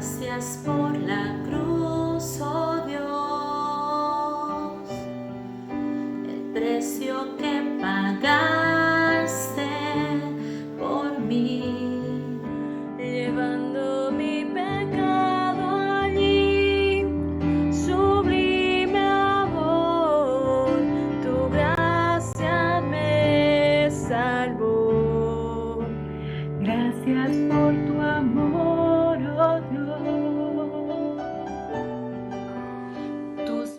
Gracias por la cruz, oh Dios, el precio que pagaste por mí, llevando mi pecado allí, sublime amor, tu gracia me salvó. Gracias por tu amor, oh Dios. Tus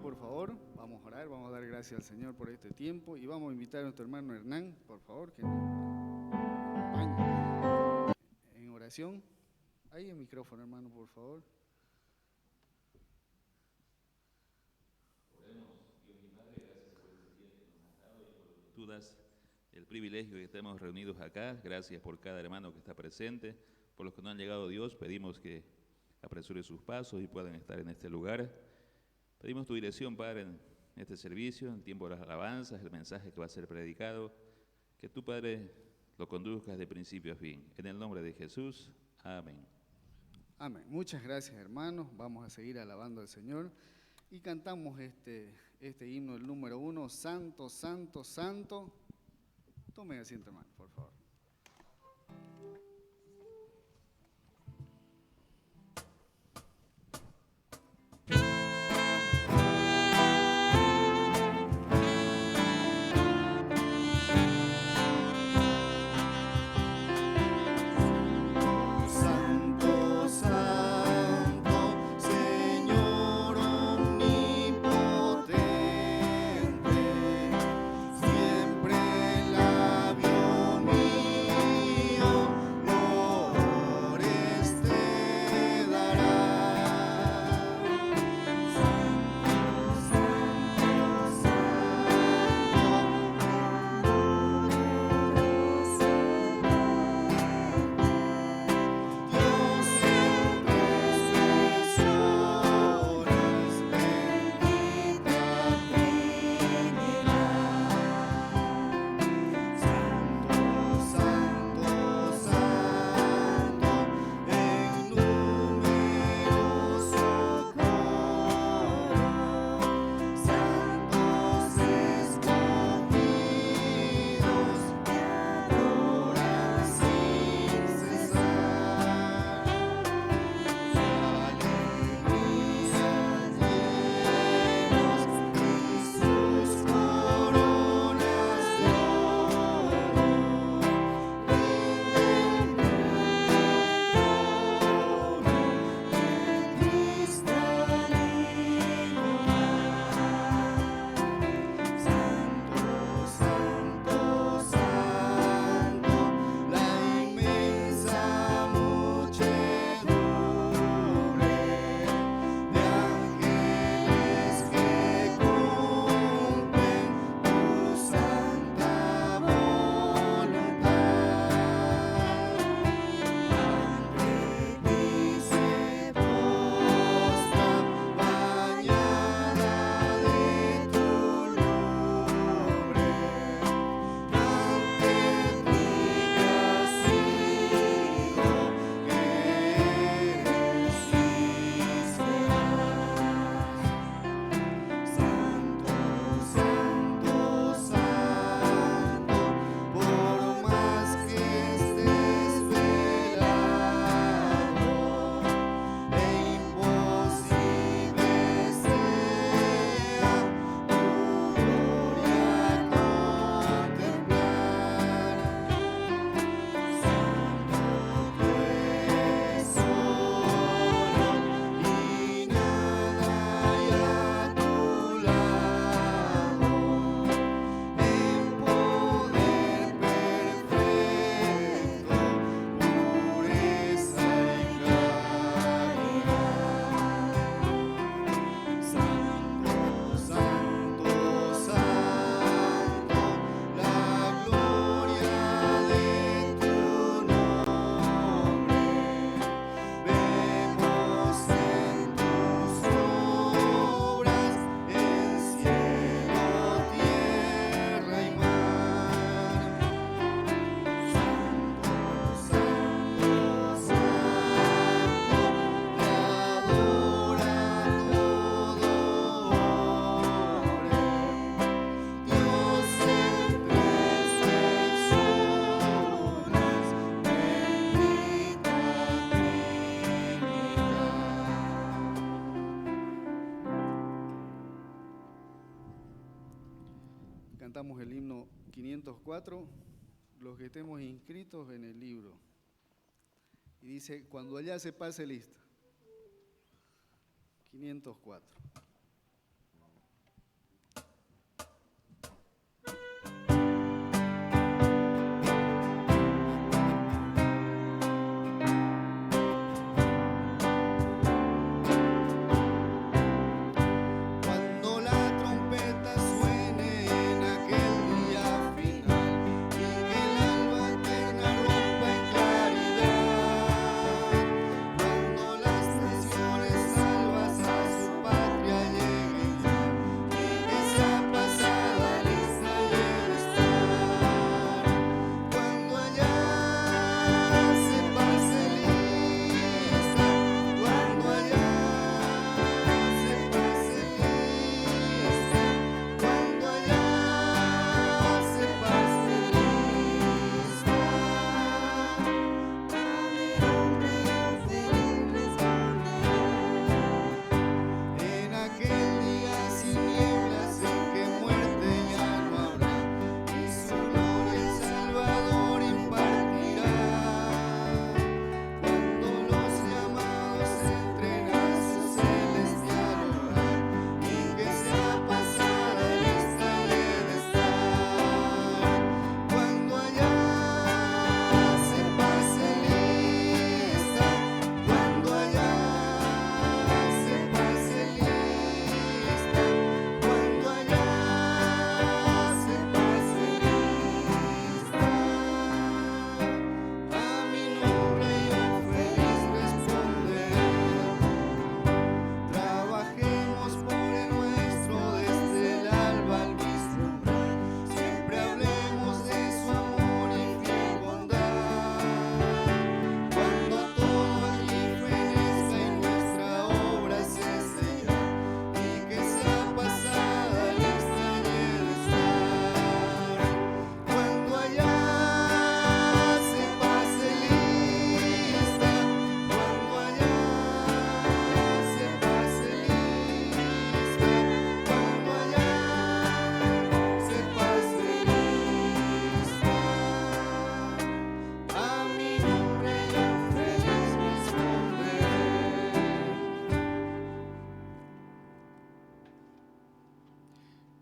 Por favor, vamos a orar, vamos a dar gracias al Señor por este tiempo y vamos a invitar a nuestro hermano Hernán, por favor, que nos acompañe en oración. Ahí el micrófono, hermano, por favor. Oremos, Dios y Padre, gracias por este día que nos has dado y por lo que tú das el privilegio de que estemos reunidos acá. Gracias por cada hermano que está presente, por los que no han llegado, Dios, pedimos que apresure sus pasos y puedan estar en este lugar. Pedimos tu dirección, Padre, en este servicio, en el tiempo de las alabanzas, el mensaje que va a ser predicado, que tú, Padre, lo conduzcas de principio a fin. En el nombre de Jesús, amén. Amén. Muchas gracias, hermanos. Vamos a seguir alabando al Señor y cantamos este himno, el número 1, Santo, Santo, Santo. Tomen asiento, hermano, por favor. Siempre labio mío. cantamos el himno 504, los que estemos inscritos en el libro. Y dice, cuando allá se pase lista. 504.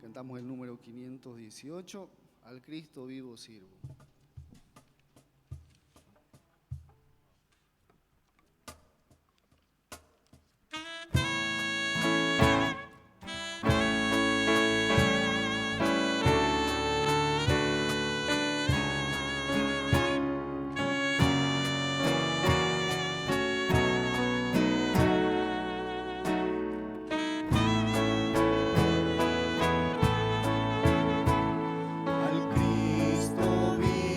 Cantamos el número 518, al Cristo vivo sirvo. Al Cristo vivo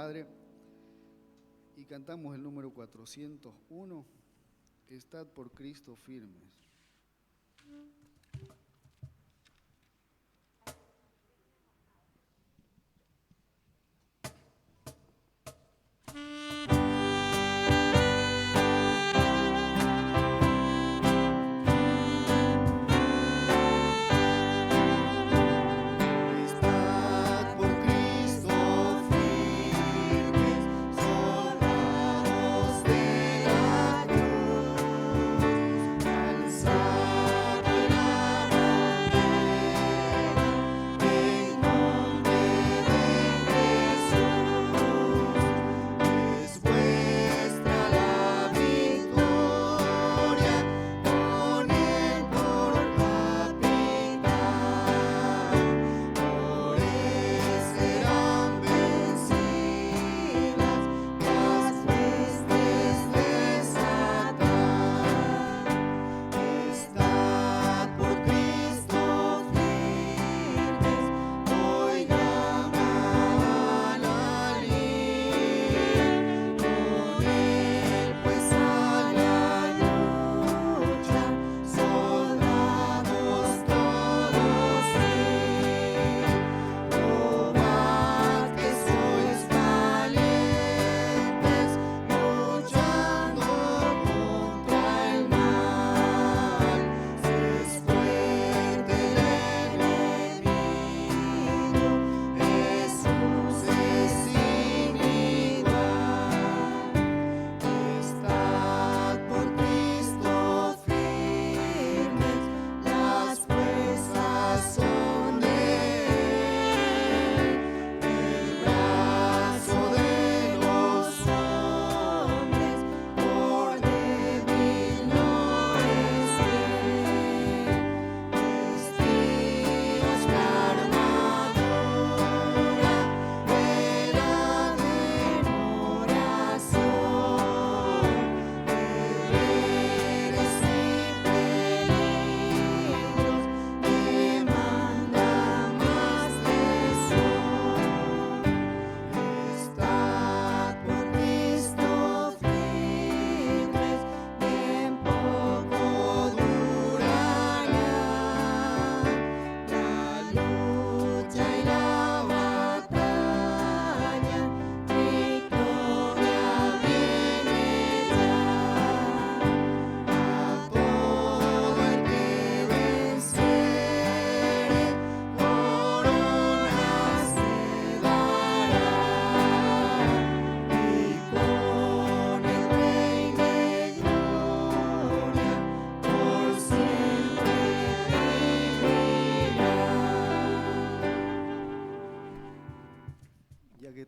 Padre. Y cantamos el número 401, Estad por Cristo firmes.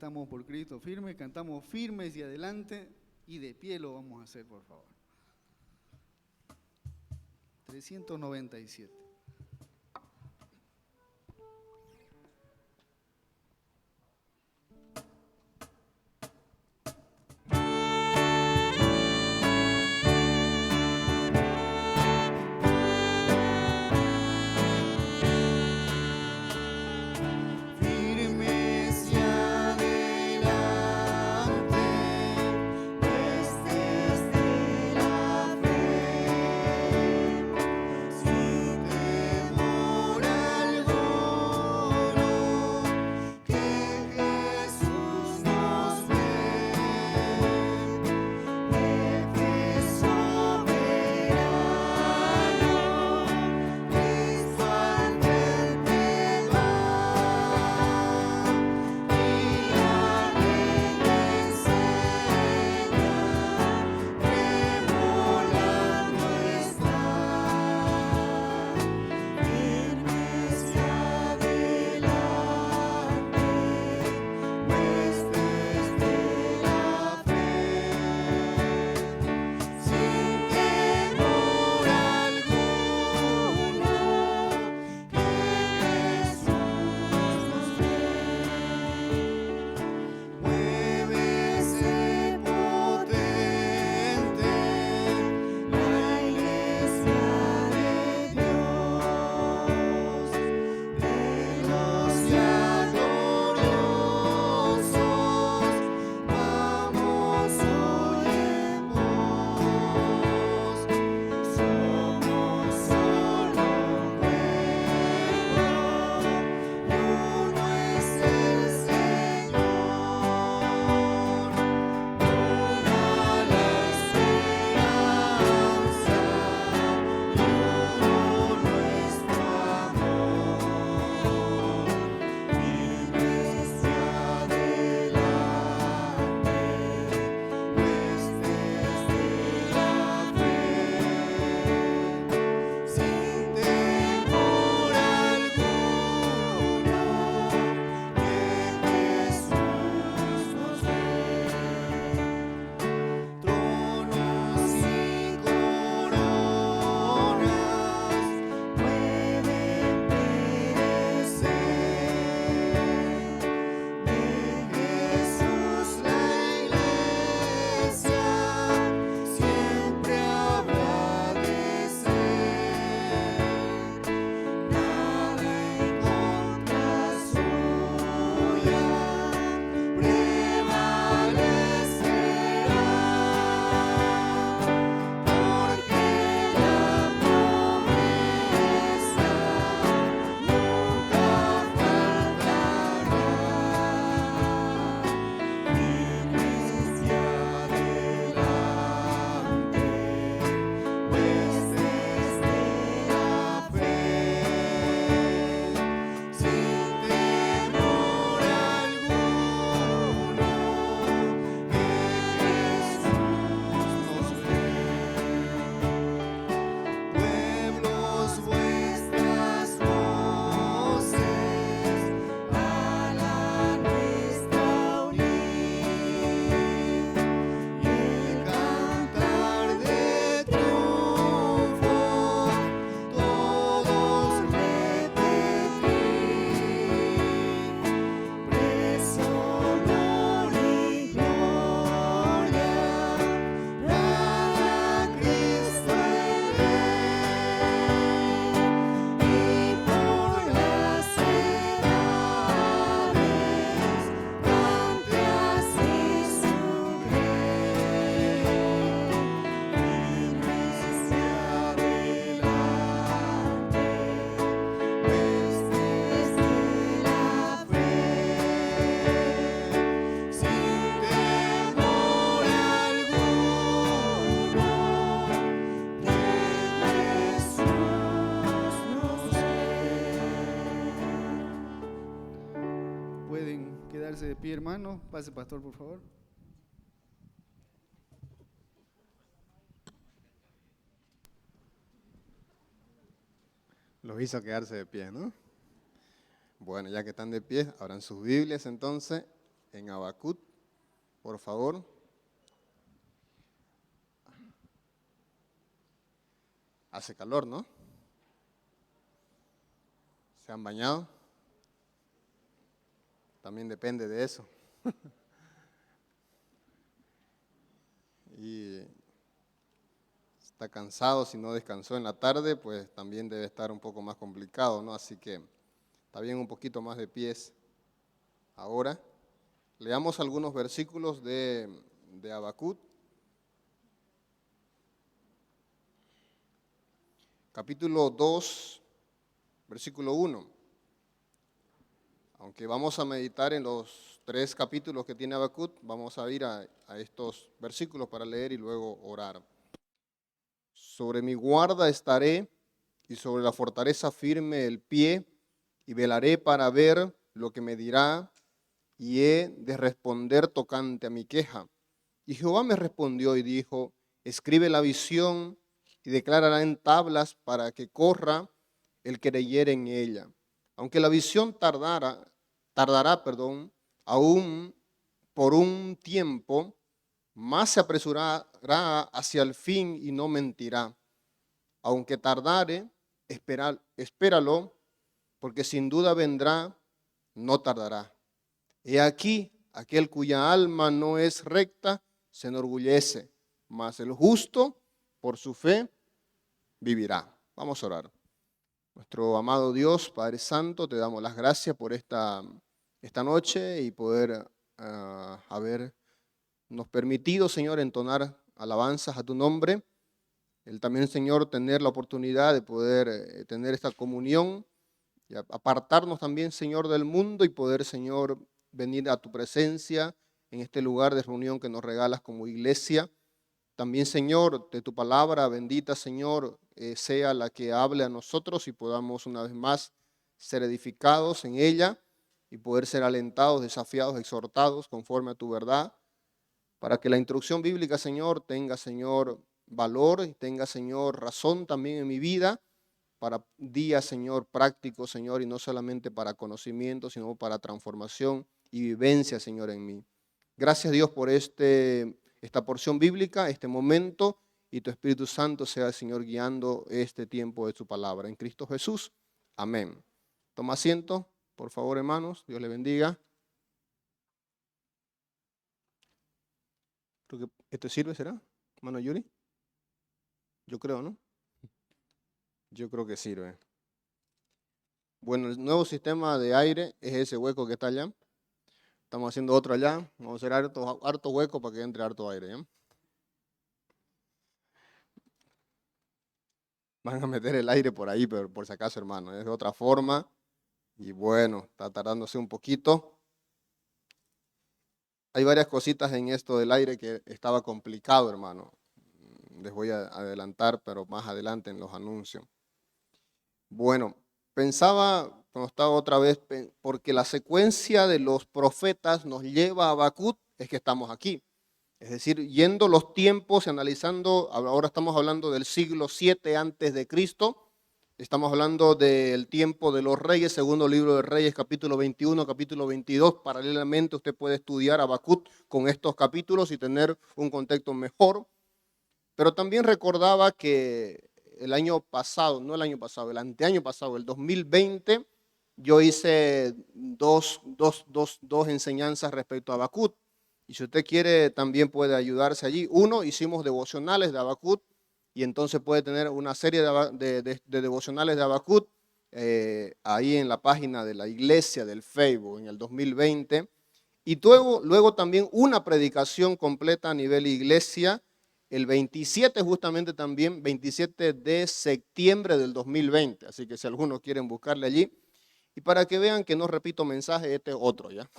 Estamos por Cristo firme, cantamos firmes y adelante, y de pie lo vamos a hacer, por favor. 397. Desde la fe de pie, hermano. Pase, pastor, por favor. Los hizo quedarse de pie, ¿no? Bueno, ya que están de pie, abran sus Biblias entonces en Habacuc, por favor. Hace calor, ¿no? ¿Se han bañado? También depende de eso. Y está cansado, si no descansó en la tarde, pues también debe estar un poco más complicado, ¿no? Así que está bien un poquito más de pies ahora. Leamos algunos versículos de Habacuc. Capítulo 2, versículo 1. Aunque vamos a meditar en los 3 capítulos que tiene Habacuc, vamos a ir a estos versículos para leer y luego orar. Sobre mi guarda estaré y sobre la fortaleza firme el pie, y velaré para ver lo que me dirá, y he de responder tocante a mi queja. Y Jehová me respondió y dijo: escribe la visión y declárala en tablas para que corra el que creyere en ella. Aunque la visión tardará, aún por un tiempo, más se apresurará hacia el fin y no mentirá. Aunque tardare, espéralo, porque sin duda vendrá, no tardará. He aquí, aquel cuya alma no es recta se enorgullece, mas el justo por su fe vivirá. Vamos a orar. Nuestro amado Dios, Padre Santo, te damos las gracias por esta noche y poder habernos permitido, Señor, entonar alabanzas a tu nombre. El también, Señor, tener la oportunidad de poder tener esta comunión y apartarnos también, Señor, del mundo y poder, Señor, venir a tu presencia en este lugar de reunión que nos regalas como iglesia. También, Señor, de tu palabra bendita, Señor, sea la que hable a nosotros y podamos una vez más ser edificados en ella y poder ser alentados, desafiados, exhortados conforme a tu verdad, para que la instrucción bíblica, Señor, tenga, Señor, valor y tenga, Señor, razón también en mi vida, para días, Señor, prácticos, Señor, y no solamente para conocimiento, sino para transformación y vivencia, Señor, en mí. Gracias, Dios, por esta porción bíblica, este momento, y tu Espíritu Santo sea, Señor, guiando este tiempo de tu palabra. En Cristo Jesús. Amén. Toma asiento, por favor, hermanos. Dios le bendiga. Creo que ¿esto sirve, será, hermano Yuri? Yo creo, ¿no? Yo creo que sirve. Bueno, el nuevo sistema de aire es ese hueco que está allá. Estamos haciendo otro allá. Vamos a hacer harto hueco para que entre harto aire, ¿ya? Van a meter el aire por ahí, pero por si acaso, hermano, es de otra forma. Y bueno, está tardándose un poquito. Hay varias cositas en esto del aire que estaba complicado, hermano. Les voy a adelantar, pero más adelante en los anuncios. Bueno, pensaba, cuando estaba otra vez, porque la secuencia de los profetas nos lleva a Habacuc, es que estamos aquí. Es decir, yendo los tiempos y analizando, ahora estamos hablando del siglo 7 antes de Cristo, estamos hablando del tiempo de los reyes, segundo libro de Reyes, capítulo 21, capítulo 22. Paralelamente usted puede estudiar Habacuc con estos capítulos y tener un contexto mejor. Pero también recordaba que el año pasado, no el año pasado, el anteaño pasado, el 2020, yo hice dos enseñanzas respecto a Habacuc. Y si usted quiere, también puede ayudarse allí. Uno, hicimos devocionales de Habacuc, y entonces puede tener una serie de devocionales de Habacuc ahí en la página de la iglesia del Facebook en el 2020. Y luego también una predicación completa a nivel iglesia, el 27 justamente también, 27 de septiembre del 2020. Así que si algunos quieren buscarle allí. Y para que vean que no repito mensaje, este es otro, ¿ya?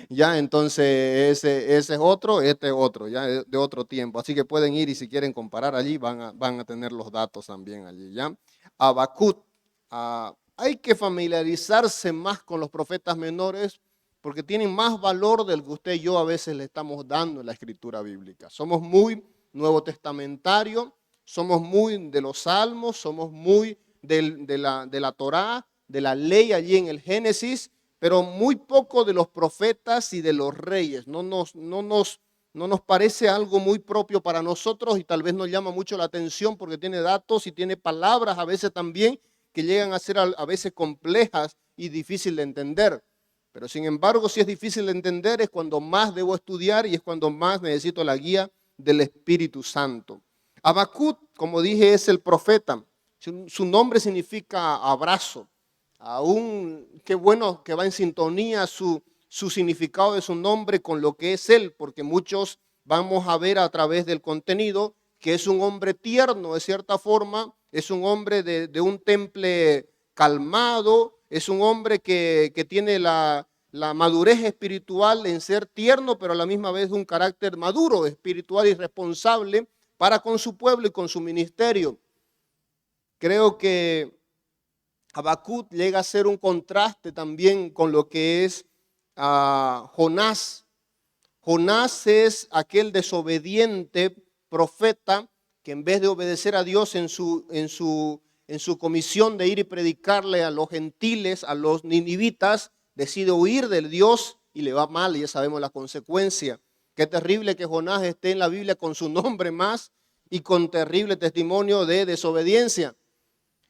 Ya, entonces ese es otro, este es otro, ya de otro tiempo. Así que pueden ir y si quieren comparar allí, van a tener los datos también allí, ¿ya? Habacuc, hay que familiarizarse más con los profetas menores porque tienen más valor del que usted y yo a veces le estamos dando en la escritura bíblica. Somos muy nuevo testamentario, somos muy de los salmos, somos muy de la Torá, de la ley allí en el Génesis, pero muy poco de los profetas y de los reyes. No nos parece algo muy propio para nosotros y tal vez nos llama mucho la atención porque tiene datos y tiene palabras a veces también que llegan a ser a veces complejas y difícil de entender. Pero sin embargo, si es difícil de entender es cuando más debo estudiar y es cuando más necesito la guía del Espíritu Santo. Habacuc, como dije, es el profeta. Su nombre significa abrazo. Aún qué bueno que va en sintonía su significado de su nombre con lo que es él, porque muchos vamos a ver a través del contenido que es un hombre tierno de cierta forma, es un hombre de un temple calmado, es un hombre que tiene la madurez espiritual en ser tierno, pero a la misma vez un carácter maduro, espiritual y responsable para con su pueblo y con su ministerio. Creo que Habacuc llega a ser un contraste también con lo que es Jonás. Jonás es aquel desobediente profeta que en vez de obedecer a Dios en su comisión de ir y predicarle a los gentiles, a los ninivitas, decide huir del Dios y le va mal y ya sabemos la consecuencia. Qué terrible que Jonás esté en la Biblia con su nombre más y con terrible testimonio de desobediencia.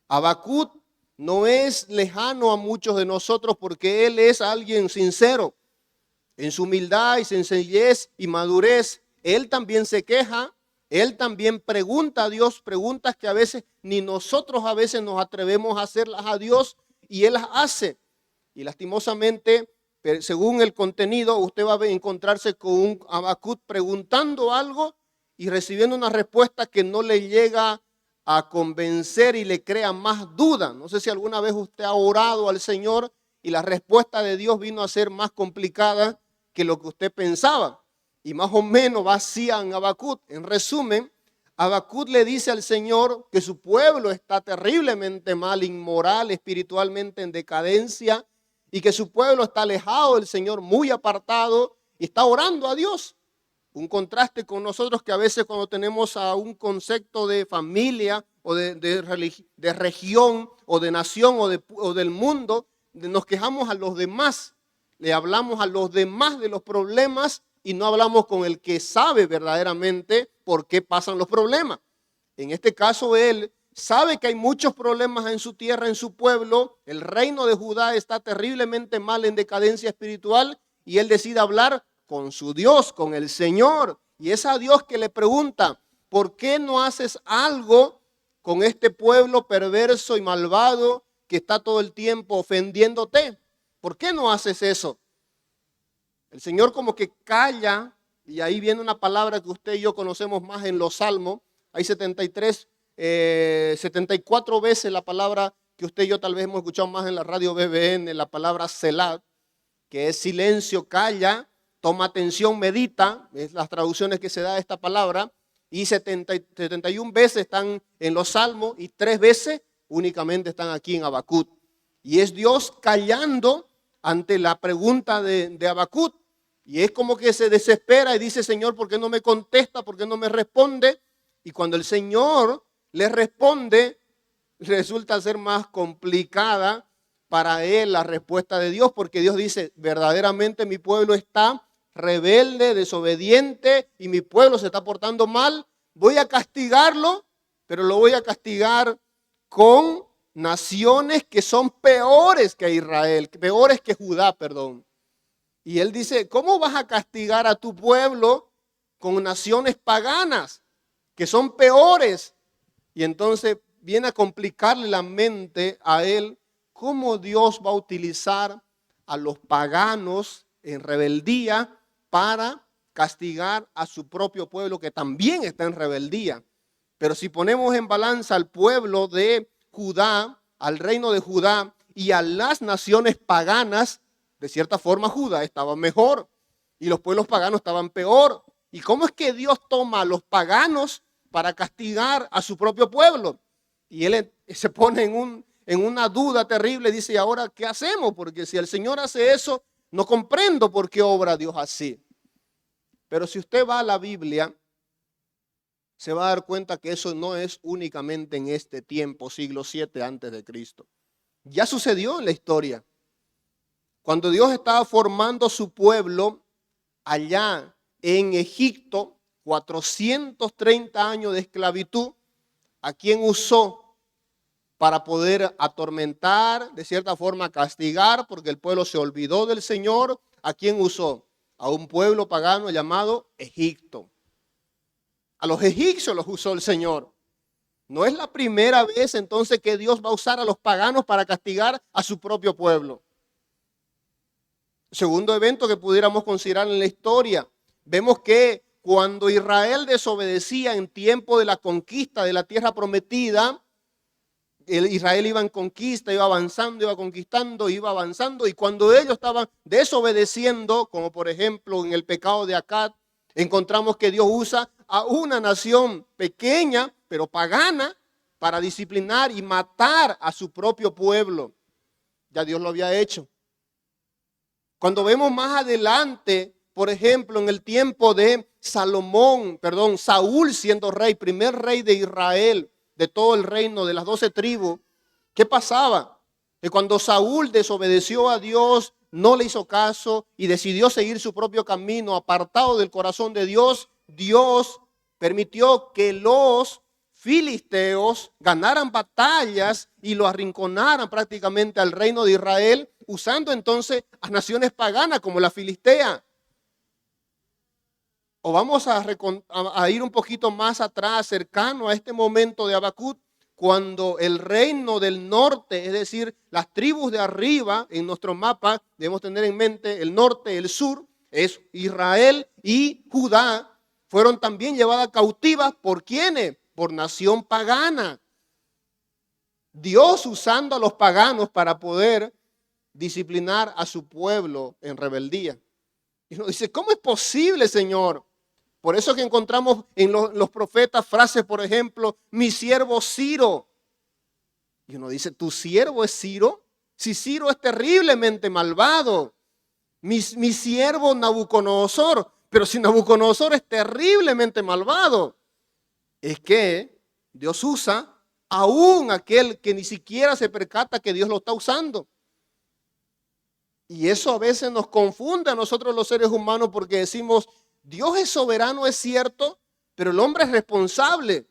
Habacuc no es lejano a muchos de nosotros porque él es alguien sincero. En su humildad y sencillez y madurez, él también se queja, él también pregunta a Dios, preguntas que a veces ni nosotros a veces nos atrevemos a hacerlas a Dios y él las hace. Y lastimosamente, según el contenido, usted va a encontrarse con un Habacuc preguntando algo y recibiendo una respuesta que no le llega a convencer y le crea más duda. No sé si alguna vez usted ha orado al Señor y la respuesta de Dios vino a ser más complicada que lo que usted pensaba. Y más o menos va así en Habacuc. En resumen, Habacuc le dice al Señor que su pueblo está terriblemente mal, inmoral, espiritualmente en decadencia, y que su pueblo está alejado del Señor, muy apartado, y está orando a Dios. Un contraste con nosotros que a veces cuando tenemos a un concepto de familia o de región o de nación o del mundo, nos quejamos a los demás, le hablamos a los demás de los problemas y no hablamos con el que sabe verdaderamente por qué pasan los problemas. En este caso él sabe que hay muchos problemas en su tierra, en su pueblo, el reino de Judá está terriblemente mal en decadencia espiritual y él decide hablar con su Dios, con el Señor. Y es a Dios que le pregunta, ¿por qué no haces algo con este pueblo perverso y malvado que está todo el tiempo ofendiéndote? ¿Por qué no haces eso? El Señor como que calla, y ahí viene una palabra que usted y yo conocemos más en los Salmos. Hay 74 veces la palabra que usted y yo tal vez hemos escuchado más en la radio BBN, la palabra Selah, que es silencio, calla, toma atención, medita, es las traducciones que se da a esta palabra, y 71 veces están en los Salmos y 3 veces únicamente están aquí en Habacuc. Y es Dios callando ante la pregunta de Habacuc, y es como que se desespera y dice, Señor, ¿por qué no me contesta? ¿Por qué no me responde? Y cuando el Señor le responde, resulta ser más complicada para él la respuesta de Dios, porque Dios dice, verdaderamente mi pueblo está rebelde, desobediente, y mi pueblo se está portando mal. Voy a castigarlo, pero lo voy a castigar con naciones que son peores que Israel, peores que Judá, perdón. Y él dice, ¿cómo vas a castigar a tu pueblo con naciones paganas que son peores? Y entonces viene a complicarle la mente a él cómo Dios va a utilizar a los paganos en rebeldía para castigar a su propio pueblo que también está en rebeldía. Pero si ponemos en balanza al pueblo de Judá, al reino de Judá y a las naciones paganas, de cierta forma Judá estaba mejor y los pueblos paganos estaban peor. ¿Y cómo es que Dios toma a los paganos para castigar a su propio pueblo? Y él se pone en una duda terrible, dice, ¿y ahora qué hacemos? Porque si el Señor hace eso, No comprendo por qué obra Dios así. Pero si usted va a la Biblia, se va a dar cuenta que eso no es únicamente en este tiempo, siglo 7 antes de Cristo. Ya sucedió en la historia. Cuando Dios estaba formando su pueblo allá en Egipto, 430 años de esclavitud, ¿a quién usó para poder atormentar, de cierta forma castigar, porque el pueblo se olvidó del Señor? ¿A quién usó? A un pueblo pagano llamado Egipto. A los egipcios los usó el Señor. No es la primera vez entonces que Dios va a usar a los paganos para castigar a su propio pueblo. Segundo evento que pudiéramos considerar en la historia, vemos que cuando Israel desobedecía en tiempo de la conquista de la tierra prometida, Israel iba en conquista, iba avanzando, iba conquistando, iba avanzando, y cuando ellos estaban desobedeciendo, como por ejemplo en el pecado de Acab, encontramos que Dios usa a una nación pequeña, pero pagana, para disciplinar y matar a su propio pueblo. Ya Dios lo había hecho. Cuando vemos más adelante, por ejemplo, en el tiempo de Saúl siendo rey, primer rey de Israel, de todo el reino, de las 12 tribus, ¿qué pasaba? Que cuando Saúl desobedeció a Dios, no le hizo caso y decidió seguir su propio camino, apartado del corazón de Dios, Dios permitió que los filisteos ganaran batallas y lo arrinconaran prácticamente al reino de Israel, usando entonces a naciones paganas como la Filistea. O vamos a ir un poquito más atrás, cercano a este momento de Habacuc, cuando el reino del norte, es decir, las tribus de arriba, en nuestro mapa debemos tener en mente el norte, el sur, es Israel y Judá, fueron también llevadas cautivas. ¿Por quiénes? Por nación pagana. Dios usando a los paganos para poder disciplinar a su pueblo en rebeldía. Y uno dice, ¿cómo es posible, Señor? Por eso que encontramos en los profetas frases, por ejemplo, mi siervo Ciro. Y uno dice, ¿tu siervo es Ciro? Si Ciro es terriblemente malvado. Mi siervo Nabucodonosor. Pero si Nabucodonosor es terriblemente malvado. Es que Dios usa aún aquel que ni siquiera se percata que Dios lo está usando. Y eso a veces nos confunde a nosotros los seres humanos porque decimos, Dios es soberano, es cierto, pero el hombre es responsable.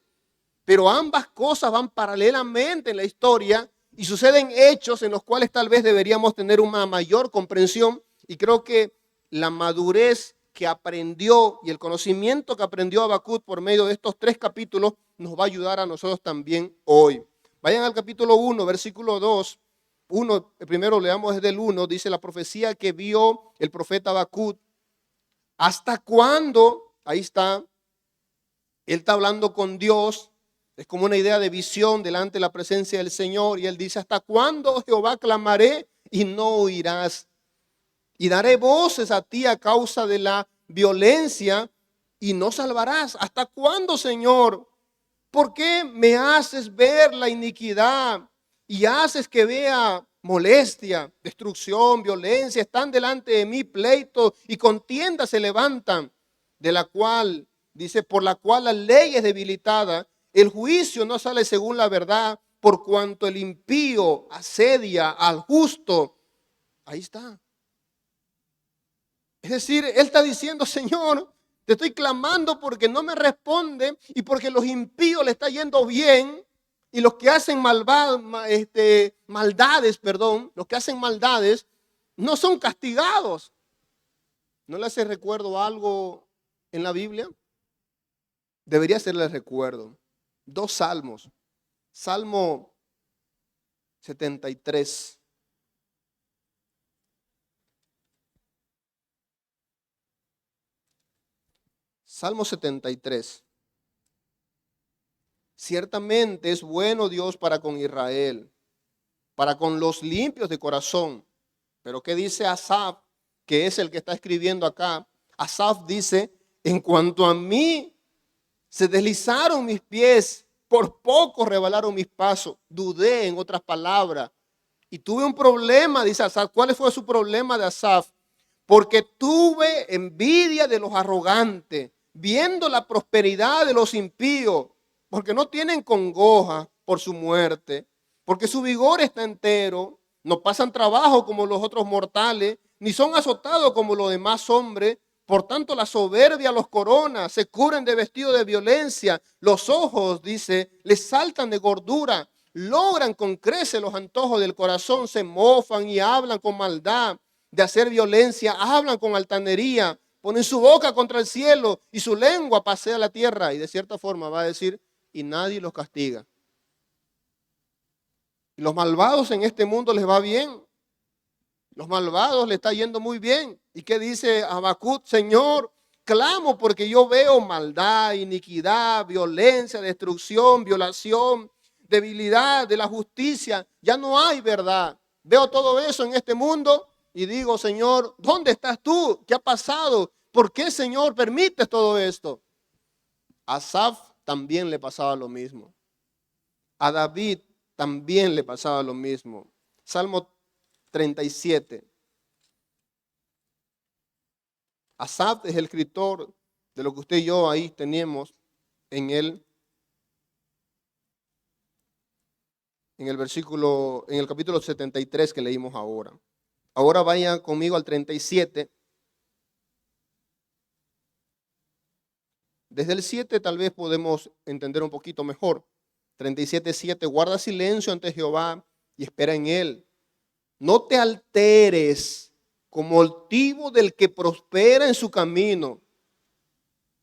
Pero ambas cosas van paralelamente en la historia y suceden hechos en los cuales tal vez deberíamos tener una mayor comprensión. Y creo que la madurez que aprendió y el conocimiento que aprendió Habacuc por medio de estos 3 capítulos nos va a ayudar a nosotros también hoy. Vayan al capítulo 1, versículo 2. Primero leamos desde el 1, dice la profecía que vio el profeta Habacuc. ¿Hasta cuándo? Ahí está. Él está hablando con Dios. Es como una idea de visión delante de la presencia del Señor. Y él dice, ¿hasta cuándo, Jehová, clamaré y no oirás? Y daré voces a ti a causa de la violencia y no salvarás. ¿Hasta cuándo, Señor? ¿Por qué me haces ver la iniquidad y haces que vea molestia, destrucción, violencia? Están delante de mí pleitos y contiendas se levantan, de la cual, dice, por la cual la ley es debilitada, el juicio no sale según la verdad, por cuanto el impío asedia al justo. Ahí está. Es decir, él está diciendo, Señor, te estoy clamando porque no me responde y porque los impíos le está yendo bien. Y los que hacen los que hacen maldades no son castigados. ¿No le hace recuerdo algo en la Biblia? Debería hacerle recuerdo. 2 salmos. Salmo 73. Salmo 73. Ciertamente es bueno Dios para con Israel, para con los limpios de corazón. Pero ¿qué dice Asaf, que es el que está escribiendo acá? Asaf dice, en cuanto a mí, se deslizaron mis pies, por poco rebalaron mis pasos. Dudé, en otras palabras. Y tuve un problema, dice Asaf. ¿Cuál fue su problema de Asaf? porque tuve envidia de los arrogantes, viendo la prosperidad de los impíos, porque no tienen congoja por su muerte, porque su vigor está entero, no pasan trabajo como los otros mortales, ni son azotados como los demás hombres. Por tanto, la soberbia los corona, se cubren de vestido de violencia, los ojos, dice, les saltan de gordura, logran con creces los antojos del corazón, se mofan y hablan con maldad de hacer violencia, hablan con altanería, ponen su boca contra el cielo y su lengua pasea la tierra. Y de cierta forma va a decir, y nadie los castiga. Y los malvados en este mundo les va bien. Los malvados le está yendo muy bien. ¿Y qué dice Habacuc? Señor, clamo porque yo veo maldad, iniquidad, violencia, destrucción, violación, debilidad de la justicia. Ya no hay verdad. Veo todo eso en este mundo y digo, Señor, ¿dónde estás tú? ¿Qué ha pasado? ¿Por qué, Señor, permites todo esto? A Asaf también le pasaba lo mismo. A David también le pasaba lo mismo. Salmo 37. Asaf es el escritor de lo que usted y yo ahí tenemos en el versículo, en el capítulo 73 que leímos ahora. Ahora vayan conmigo al 37. Desde el 7 tal vez podemos entender un poquito mejor. 37:7, guarda silencio ante Jehová y espera en él. No te alteres como altivo del que prospera en su camino.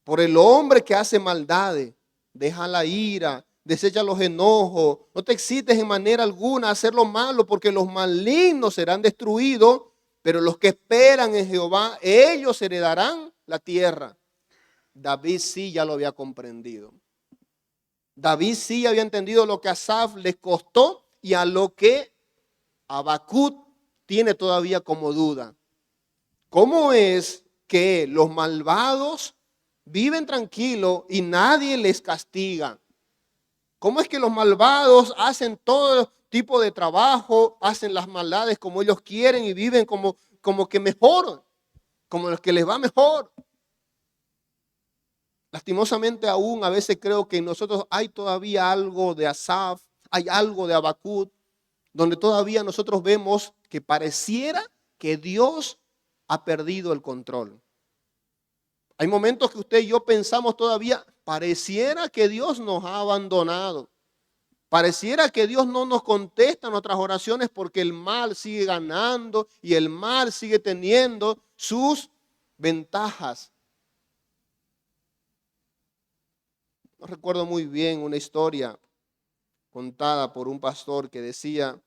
Por el hombre que hace maldades, deja la ira, desecha los enojos. No te excites en manera alguna a hacer lo malo, porque los malignos serán destruidos, pero los que esperan en Jehová, ellos heredarán la tierra. David sí ya lo había comprendido. David sí había entendido lo que a Asaf les costó y a lo que Habacuc tiene todavía como duda. ¿Cómo es que los malvados viven tranquilos y nadie les castiga? ¿Cómo es que los malvados hacen todo tipo de trabajo, hacen las maldades como ellos quieren y viven como que mejor, como los que les va mejor? Lastimosamente aún a veces creo que en nosotros hay todavía algo de Asaf, hay algo de Habacuc, donde todavía nosotros vemos que pareciera que Dios ha perdido el control. Hay momentos que usted y yo pensamos todavía, pareciera que Dios nos ha abandonado. Pareciera que Dios no nos contesta nuestras oraciones porque el mal sigue ganando y el mal sigue teniendo sus ventajas. No recuerdo muy bien una historia contada por un pastor que decía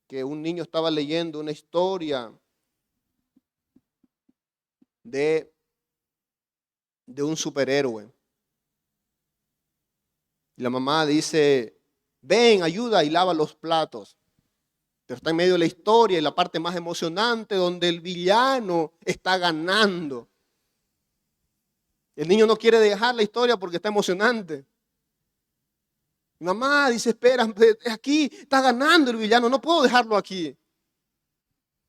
que un niño estaba leyendo una historia de un superhéroe. Y la mamá dice, ven, ayuda y lava los platos. Pero está en medio de la historia y la parte más emocionante donde el villano está ganando. El niño no quiere dejar la historia porque está emocionante. Mi mamá dice, espera, aquí está ganando el villano, no puedo dejarlo aquí.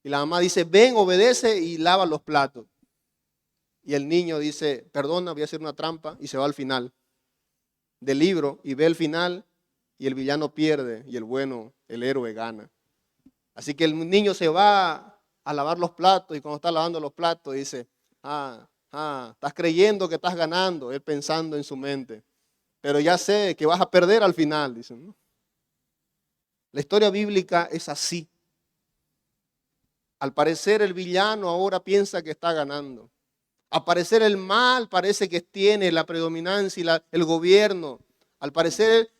Y la mamá dice, ven, obedece y lava los platos. Y el niño dice, perdona, voy a hacer una trampa, y se va al final del libro y ve el final y el villano pierde y el bueno, el héroe, gana. Así que el niño se va a lavar los platos y cuando está lavando los platos dice, estás creyendo que estás ganando, él pensando en su mente. Pero ya sé que vas a perder al final, dicen, ¿no? La historia bíblica es así. Al parecer el villano ahora piensa que está ganando. Al parecer el mal parece que tiene la predominancia y el gobierno. Al parecer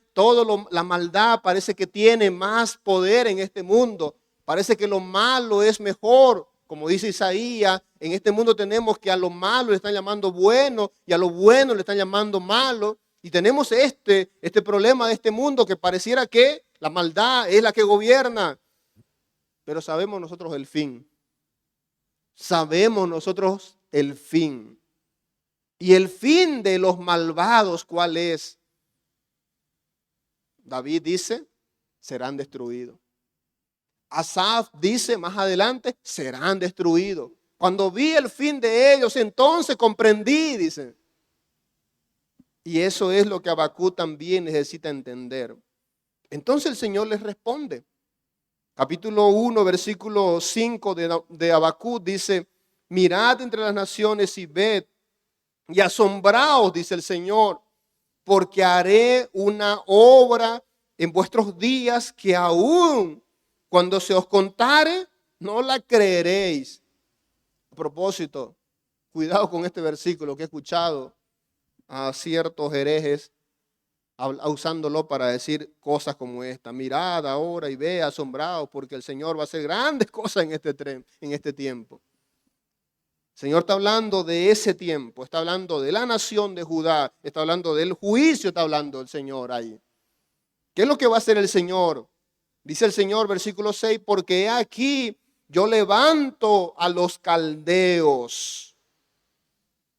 la maldad parece que tiene más poder en este mundo. Parece que lo malo es mejor. Como dice Isaías, en este mundo tenemos que a lo malo le están llamando bueno y a lo bueno le están llamando malo. Y tenemos este problema de este mundo que pareciera que la maldad es la que gobierna. Pero sabemos nosotros el fin. Sabemos nosotros el fin. Y el fin de los malvados, ¿cuál es? David dice, serán destruidos. Asaf dice más adelante, serán destruidos. Cuando vi el fin de ellos, entonces comprendí, dice. Y eso es lo que Habacuc también necesita entender. Entonces el Señor les responde. Capítulo 1, versículo 5 de Habacuc dice: mirad entre las naciones y ved, y asombraos, dice el Señor, porque haré una obra en vuestros días que aún cuando se os contare, no la creeréis. A propósito, cuidado con este versículo que he escuchado a ciertos herejes usándolo para decir cosas como esta: mirad ahora y ve asombrados, porque el Señor va a hacer grandes cosas en este tiempo. El Señor está hablando de ese tiempo, está hablando de la nación de Judá, está hablando del juicio, está hablando el Señor ahí. ¿Qué es lo que va a hacer el Señor? Dice el Señor, versículo 6, porque he aquí yo levanto a los caldeos,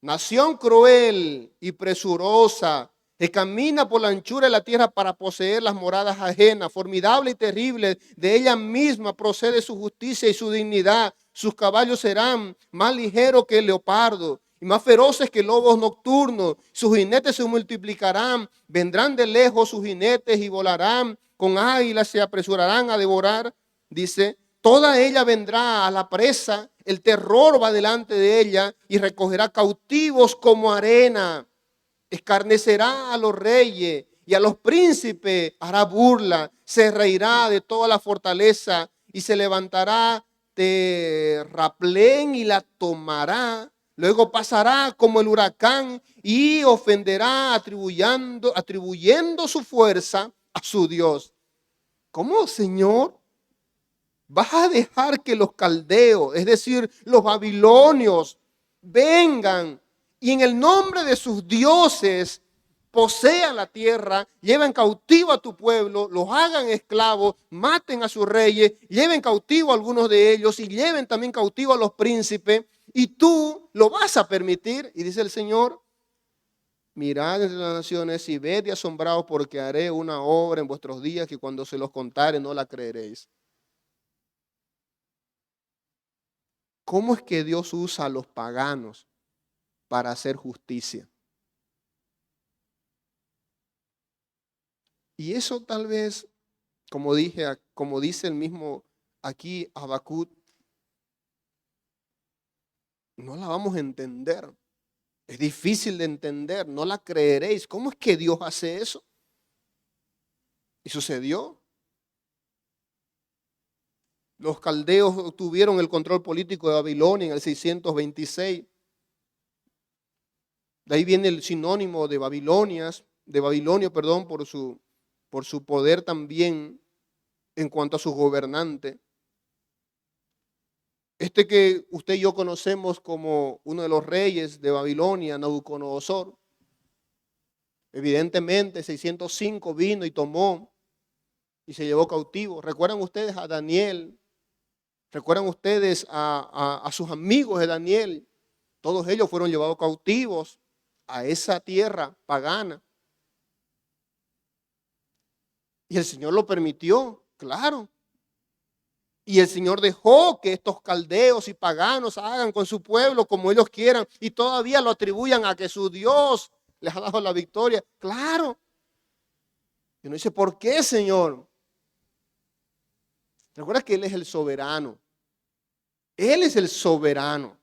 nación cruel y presurosa, que camina por la anchura de la tierra para poseer las moradas ajenas, formidable y terrible, de ella misma procede su justicia y su dignidad. Sus caballos serán más ligeros que el leopardo y más feroces que lobos nocturnos. Sus jinetes se multiplicarán, vendrán de lejos sus jinetes y volarán, con águilas se apresurarán a devorar. Dice, toda ella vendrá a la presa, el terror va delante de ella y recogerá cautivos como arena. Escarnecerá a los reyes y a los príncipes hará burla. Se reirá de toda la fortaleza y se levantará terraplén y la tomará. Luego pasará como el huracán y ofenderá atribuyendo su fuerza a su Dios. ¿Cómo, Señor? ¿Vas a dejar que los caldeos, es decir, los babilonios, vengan y en el nombre de sus dioses posean la tierra, lleven cautivo a tu pueblo, los hagan esclavos, maten a sus reyes, lleven cautivo a algunos de ellos y lleven también cautivo a los príncipes, y tú lo vas a permitir? Y dice el Señor, mirad entre las naciones y ved y asombraos, porque haré una obra en vuestros días que cuando se los contare no la creeréis. ¿Cómo es que Dios usa a los paganos para hacer justicia? Y eso tal vez, como dice el mismo aquí Habacuc, no la vamos a entender. Es difícil de entender, no la creeréis. ¿Cómo es que Dios hace eso? Y sucedió. Los caldeos tuvieron el control político de Babilonia en el 626. De ahí viene el sinónimo de Babilonia, por su poder también en cuanto a su gobernante. Este que usted y yo conocemos como uno de los reyes de Babilonia, Nabucodonosor, evidentemente 605 vino y tomó y se llevó cautivo. ¿Recuerdan ustedes a Daniel? ¿Recuerdan ustedes a sus amigos de Daniel? Todos ellos fueron llevados cautivos a esa tierra pagana. Y el Señor lo permitió, claro. Y el Señor dejó que estos caldeos y paganos hagan con su pueblo como ellos quieran y todavía lo atribuyan a que su Dios les ha dado la victoria. Claro. Y uno dice, ¿por qué, Señor? Recuerda que Él es el soberano. Él es el soberano.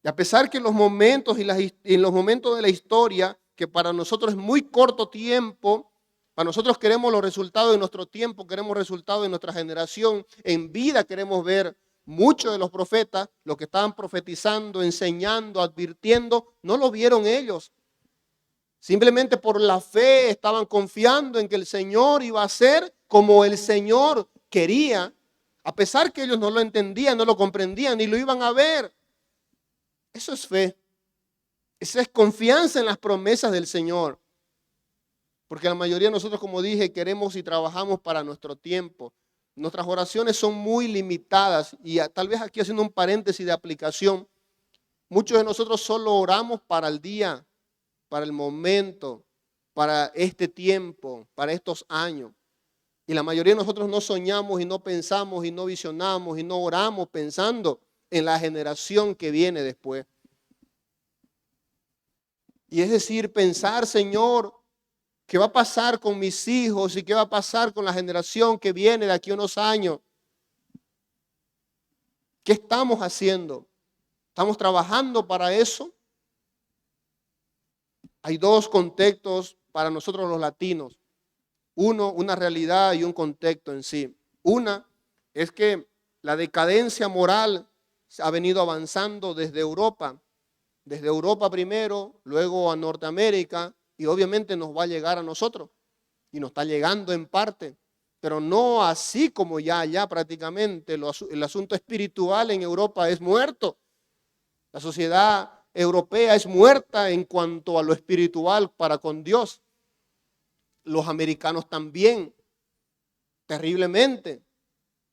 Y a pesar que en los momentos en los momentos de la historia, que para nosotros es muy corto tiempo, para nosotros queremos los resultados de nuestro tiempo, queremos resultados de nuestra generación, en vida queremos ver muchos de los profetas, los que estaban profetizando, enseñando, advirtiendo, no lo vieron ellos. Simplemente por la fe estaban confiando en que el Señor iba a hacer como el Señor quería, a pesar que ellos no lo entendían, no lo comprendían, ni lo iban a ver. Eso es fe. Esa es confianza en las promesas del Señor. Porque la mayoría de nosotros, como dije, queremos y trabajamos para nuestro tiempo. Nuestras oraciones son muy limitadas y tal vez aquí haciendo un paréntesis de aplicación, muchos de nosotros solo oramos para el día, para el momento, para este tiempo, para estos años. Y la mayoría de nosotros no soñamos y no pensamos y no visionamos y no oramos pensando en la generación que viene después. Y es decir, pensar, Señor, ¿qué va a pasar con mis hijos y qué va a pasar con la generación que viene de aquí a unos años? ¿Qué estamos haciendo? ¿Estamos trabajando para eso? Hay dos contextos para nosotros los latinos. Uno, una realidad y un contexto en sí. Una es que la decadencia moral ha venido avanzando desde Europa primero, luego a Norteamérica y obviamente nos va a llegar a nosotros y nos está llegando en parte, pero no así como ya prácticamente el asunto espiritual en Europa es muerto. La sociedad europea es muerta en cuanto a lo espiritual para con Dios. Los americanos también, terriblemente.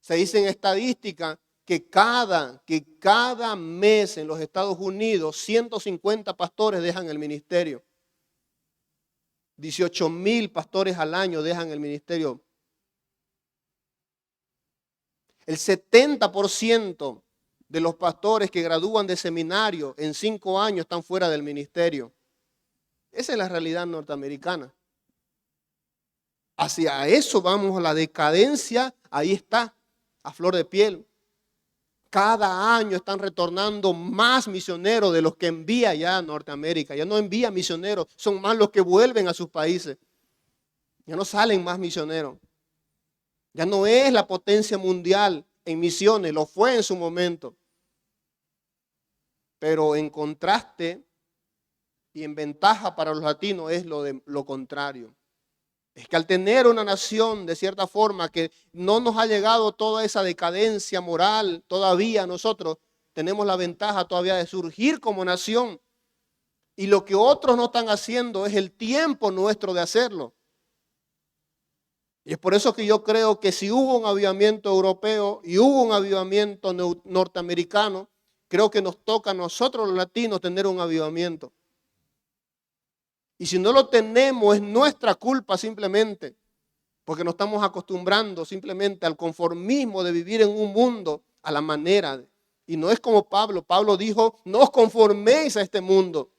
Se dice en estadística que cada mes en los Estados Unidos 150 pastores dejan el ministerio. 18,000 pastores al año dejan el ministerio. El 70% de los pastores que gradúan de seminario en 5 años están fuera del ministerio. Esa es la realidad norteamericana. Hacia eso vamos, a la decadencia, ahí está, a flor de piel. Cada año están retornando más misioneros de los que envía ya a Norteamérica. Ya no envía misioneros, son más los que vuelven a sus países. Ya no salen más misioneros. Ya no es la potencia mundial en misiones, lo fue en su momento. Pero en contraste y en ventaja para los latinos es lo contrario. Es que al tener una nación de cierta forma que no nos ha llegado toda esa decadencia moral, todavía nosotros tenemos la ventaja todavía de surgir como nación. Y lo que otros no están haciendo es el tiempo nuestro de hacerlo. Y es por eso que yo creo que si hubo un avivamiento europeo y hubo un avivamiento norteamericano, creo que nos toca a nosotros los latinos tener un avivamiento. Y si no lo tenemos es nuestra culpa simplemente, porque nos estamos acostumbrando simplemente al conformismo de vivir en un mundo a la manera. Y no es como Pablo. Pablo dijo, no os conforméis a este mundo.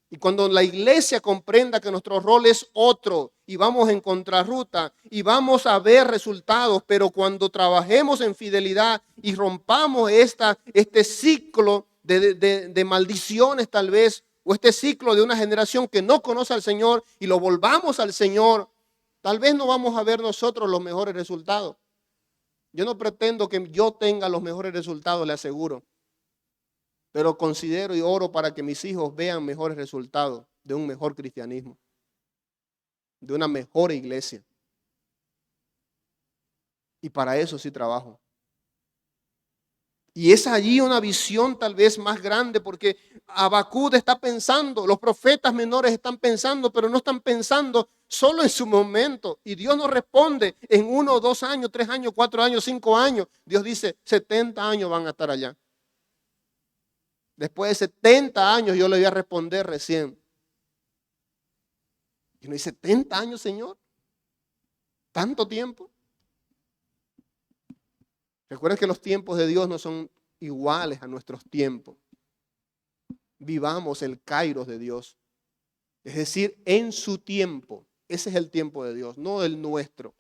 Y cuando la iglesia comprenda que nuestro rol es otro y vamos en contrarruta y vamos a ver resultados, pero cuando trabajemos en fidelidad y rompamos este ciclo de maldiciones tal vez, o este ciclo de una generación que no conoce al Señor y lo volvamos al Señor, tal vez no vamos a ver nosotros los mejores resultados. Yo no pretendo que yo tenga los mejores resultados, le aseguro. Pero considero y oro para que mis hijos vean mejores resultados de un mejor cristianismo, de una mejor iglesia. Y para eso sí trabajo. Y es allí una visión tal vez más grande, porque Habacuc está pensando, los profetas menores están pensando, pero no están pensando solo en su momento. Y Dios no responde en 1, 2 años, 3 años, 4 años, 5 años. Dios dice, 70 años van a estar allá. Después de 70 años yo le voy a responder recién. Y uno dice, 70 años, Señor. ¿Tanto tiempo? Recuerden que los tiempos de Dios no son iguales a nuestros tiempos. Vivamos el kairos de Dios. Es decir, en su tiempo. Ese es el tiempo de Dios, no el nuestro.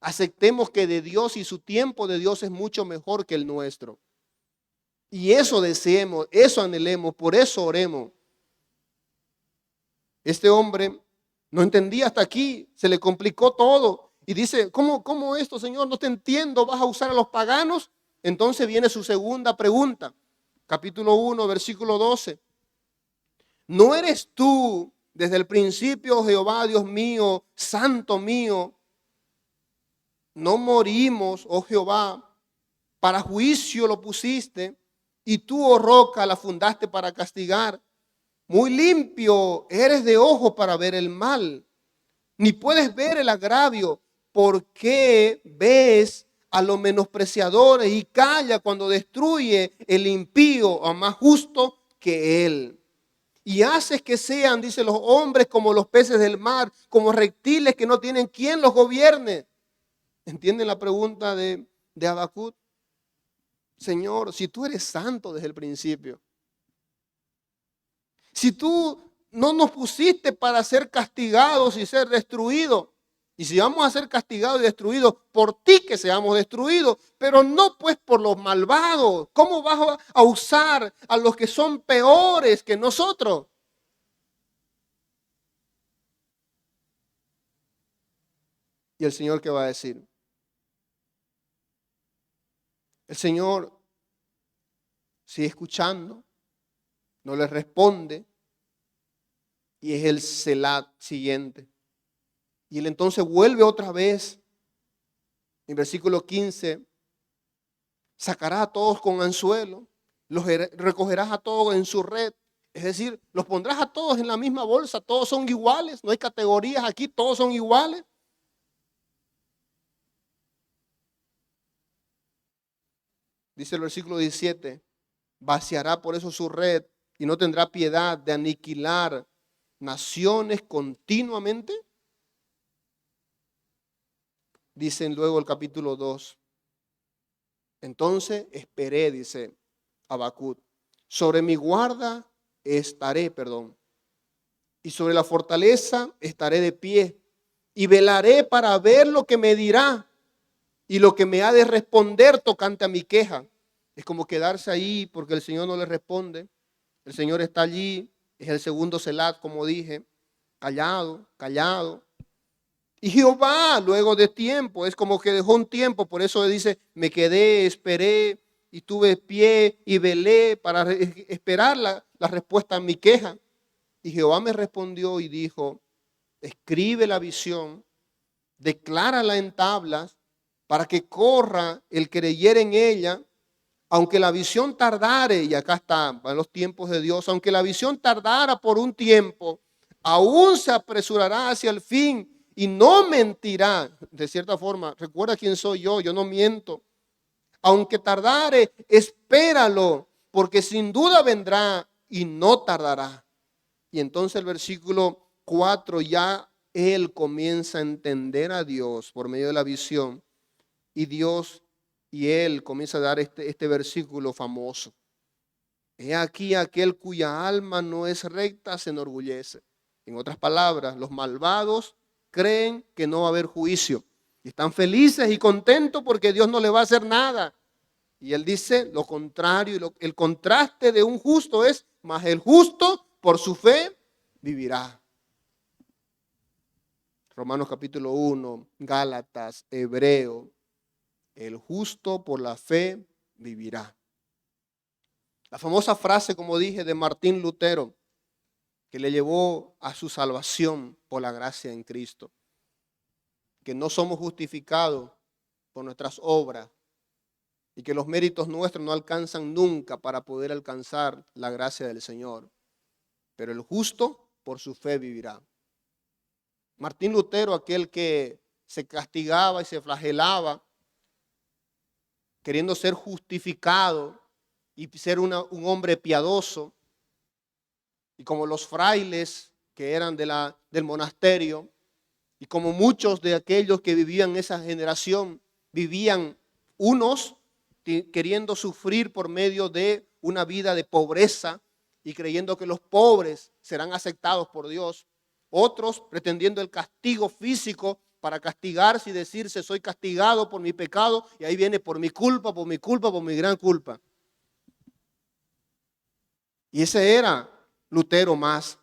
Aceptemos que de Dios y su tiempo de Dios es mucho mejor que el nuestro. Y eso deseemos, eso anhelemos, por eso oremos. Este hombre no entendía hasta aquí, se le complicó todo. Y dice, ¿cómo esto, Señor? No te entiendo, ¿vas a usar a los paganos? Entonces viene su segunda pregunta. Capítulo 1, versículo 12. ¿No eres tú desde el principio, Jehová, Dios mío, santo mío? No morimos, oh Jehová, para juicio lo pusiste, y tú, oh roca, la fundaste para castigar. Muy limpio eres de ojo para ver el mal, ni puedes ver el agravio. ¿Por qué ves a los menospreciadores y calla cuando destruye el impío a más justo que él? Y haces que sean, dice, los hombres como los peces del mar, como reptiles que no tienen quien los gobierne. ¿Entienden la pregunta de Habacuc? Señor, si tú eres santo desde el principio, si tú no nos pusiste para ser castigados y ser destruidos, y si vamos a ser castigados y destruidos, por ti que seamos destruidos, pero no pues por los malvados. ¿Cómo vas a usar a los que son peores que nosotros? ¿Y el Señor qué va a decir? El Señor sigue escuchando, no le responde, y es el Selah siguiente. Y él entonces vuelve otra vez, en versículo 15, sacará a todos con anzuelo, los recogerás a todos en su red, es decir, los pondrás a todos en la misma bolsa, todos son iguales, no hay categorías aquí, todos son iguales. Dice el versículo 17, vaciará por eso su red y no tendrá piedad de aniquilar naciones continuamente. Dicen luego el capítulo 2. Entonces esperé, dice Habacuc, sobre mi guarda estaré, y sobre la fortaleza estaré de pie, y velaré para ver lo que me dirá y lo que me ha de responder tocante a mi queja. Es como quedarse ahí porque el Señor no le responde. El Señor está allí, es el segundo Selah, como dije, callado, callado. Y Jehová, luego de tiempo, es como que dejó un tiempo, por eso dice, me quedé, esperé y tuve pie y velé para esperar la respuesta a mi queja. Y Jehová me respondió y dijo, escribe la visión, declárala en tablas, para que corra el que creyere en ella, aunque la visión tardare, y acá está, van los tiempos de Dios, aunque la visión tardara por un tiempo, aún se apresurará hacia el fin y no mentirá. De cierta forma, recuerda quién soy yo no miento. Aunque tardare, espéralo, porque sin duda vendrá y no tardará. Y entonces el versículo 4 ya él comienza a entender a Dios por medio de la visión. Y Dios y él comienza a dar este versículo famoso. He aquí aquel cuya alma no es recta se enorgullece. En otras palabras, los malvados creen que no va a haber juicio. Y están felices y contentos porque Dios no le va a hacer nada. Y él dice lo contrario. El contraste de un justo es, mas el justo por su fe vivirá. Romanos capítulo 1, Gálatas, Hebreo. El justo por la fe vivirá. La famosa frase, como dije, de Martín Lutero, que le llevó a su salvación por la gracia en Cristo. Que no somos justificados por nuestras obras y que los méritos nuestros no alcanzan nunca para poder alcanzar la gracia del Señor. Pero el justo por su fe vivirá. Martín Lutero, aquel que se castigaba y se flagelaba, queriendo ser justificado y ser un hombre piadoso, y como los frailes que eran del monasterio, y como muchos de aquellos que vivían en esa generación, vivían unos queriendo sufrir por medio de una vida de pobreza y creyendo que los pobres serán aceptados por Dios, otros pretendiendo el castigo físico para castigarse y decirse soy castigado por mi pecado y ahí viene por mi culpa, por mi gran culpa. Y ese era Lutero más.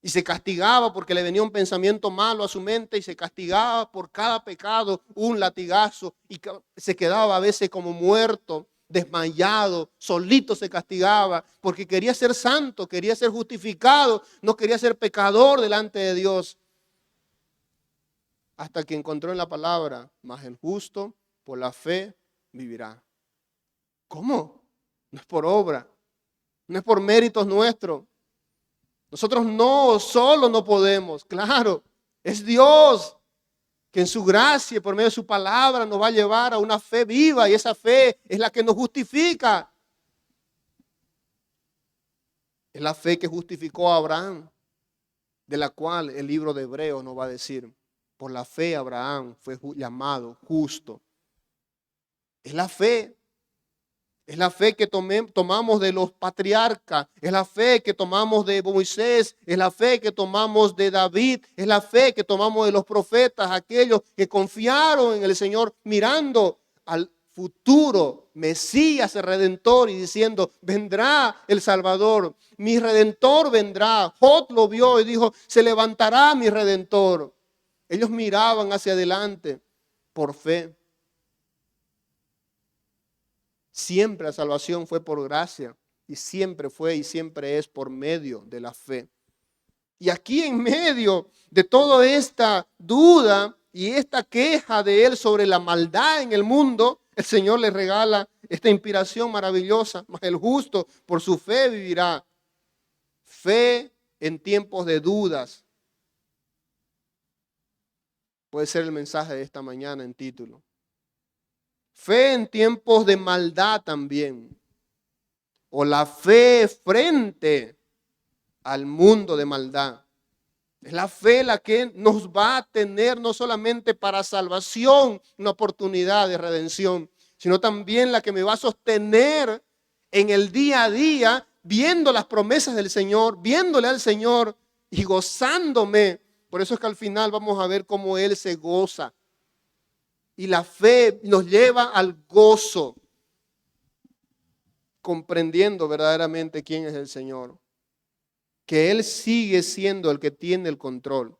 Y se castigaba porque le venía un pensamiento malo a su mente y se castigaba por cada pecado, un latigazo, y se quedaba a veces como muerto, desmayado, solito se castigaba porque quería ser santo, quería ser justificado, no quería ser pecador delante de Dios. Hasta que encontró en la palabra, mas el justo por la fe vivirá. ¿Cómo? No es por obra, no es por méritos nuestros. Nosotros solo no podemos, claro, es Dios que en su gracia y por medio de su palabra nos va a llevar a una fe viva y esa fe es la que nos justifica. Es la fe que justificó a Abraham, de la cual el libro de Hebreos nos va a decir, por la fe Abraham fue llamado justo. Es la fe. Es la fe que tomamos de los patriarcas, es la fe que tomamos de Moisés, es la fe que tomamos de David, es la fe que tomamos de los profetas, aquellos que confiaron en el Señor mirando al futuro Mesías, el Redentor, y diciendo, vendrá el Salvador, mi Redentor vendrá. Job lo vio y dijo, se levantará mi Redentor. Ellos miraban hacia adelante por fe. Siempre la salvación fue por gracia y siempre fue y siempre es por medio de la fe. Y aquí en medio de toda esta duda y esta queja de él sobre la maldad en el mundo, el Señor le regala esta inspiración maravillosa. Mas el justo por su fe vivirá. Fe en tiempos de dudas. Puede ser el mensaje de esta mañana en título. Fe en tiempos de maldad también. O la fe frente al mundo de maldad. Es la fe la que nos va a tener no solamente para salvación, una oportunidad de redención, sino también la que me va a sostener en el día a día, viendo las promesas del Señor, viéndole al Señor y gozándome. Por eso es que al final vamos a ver cómo Él se goza. Y la fe nos lleva al gozo, comprendiendo verdaderamente quién es el Señor. Que Él sigue siendo el que tiene el control.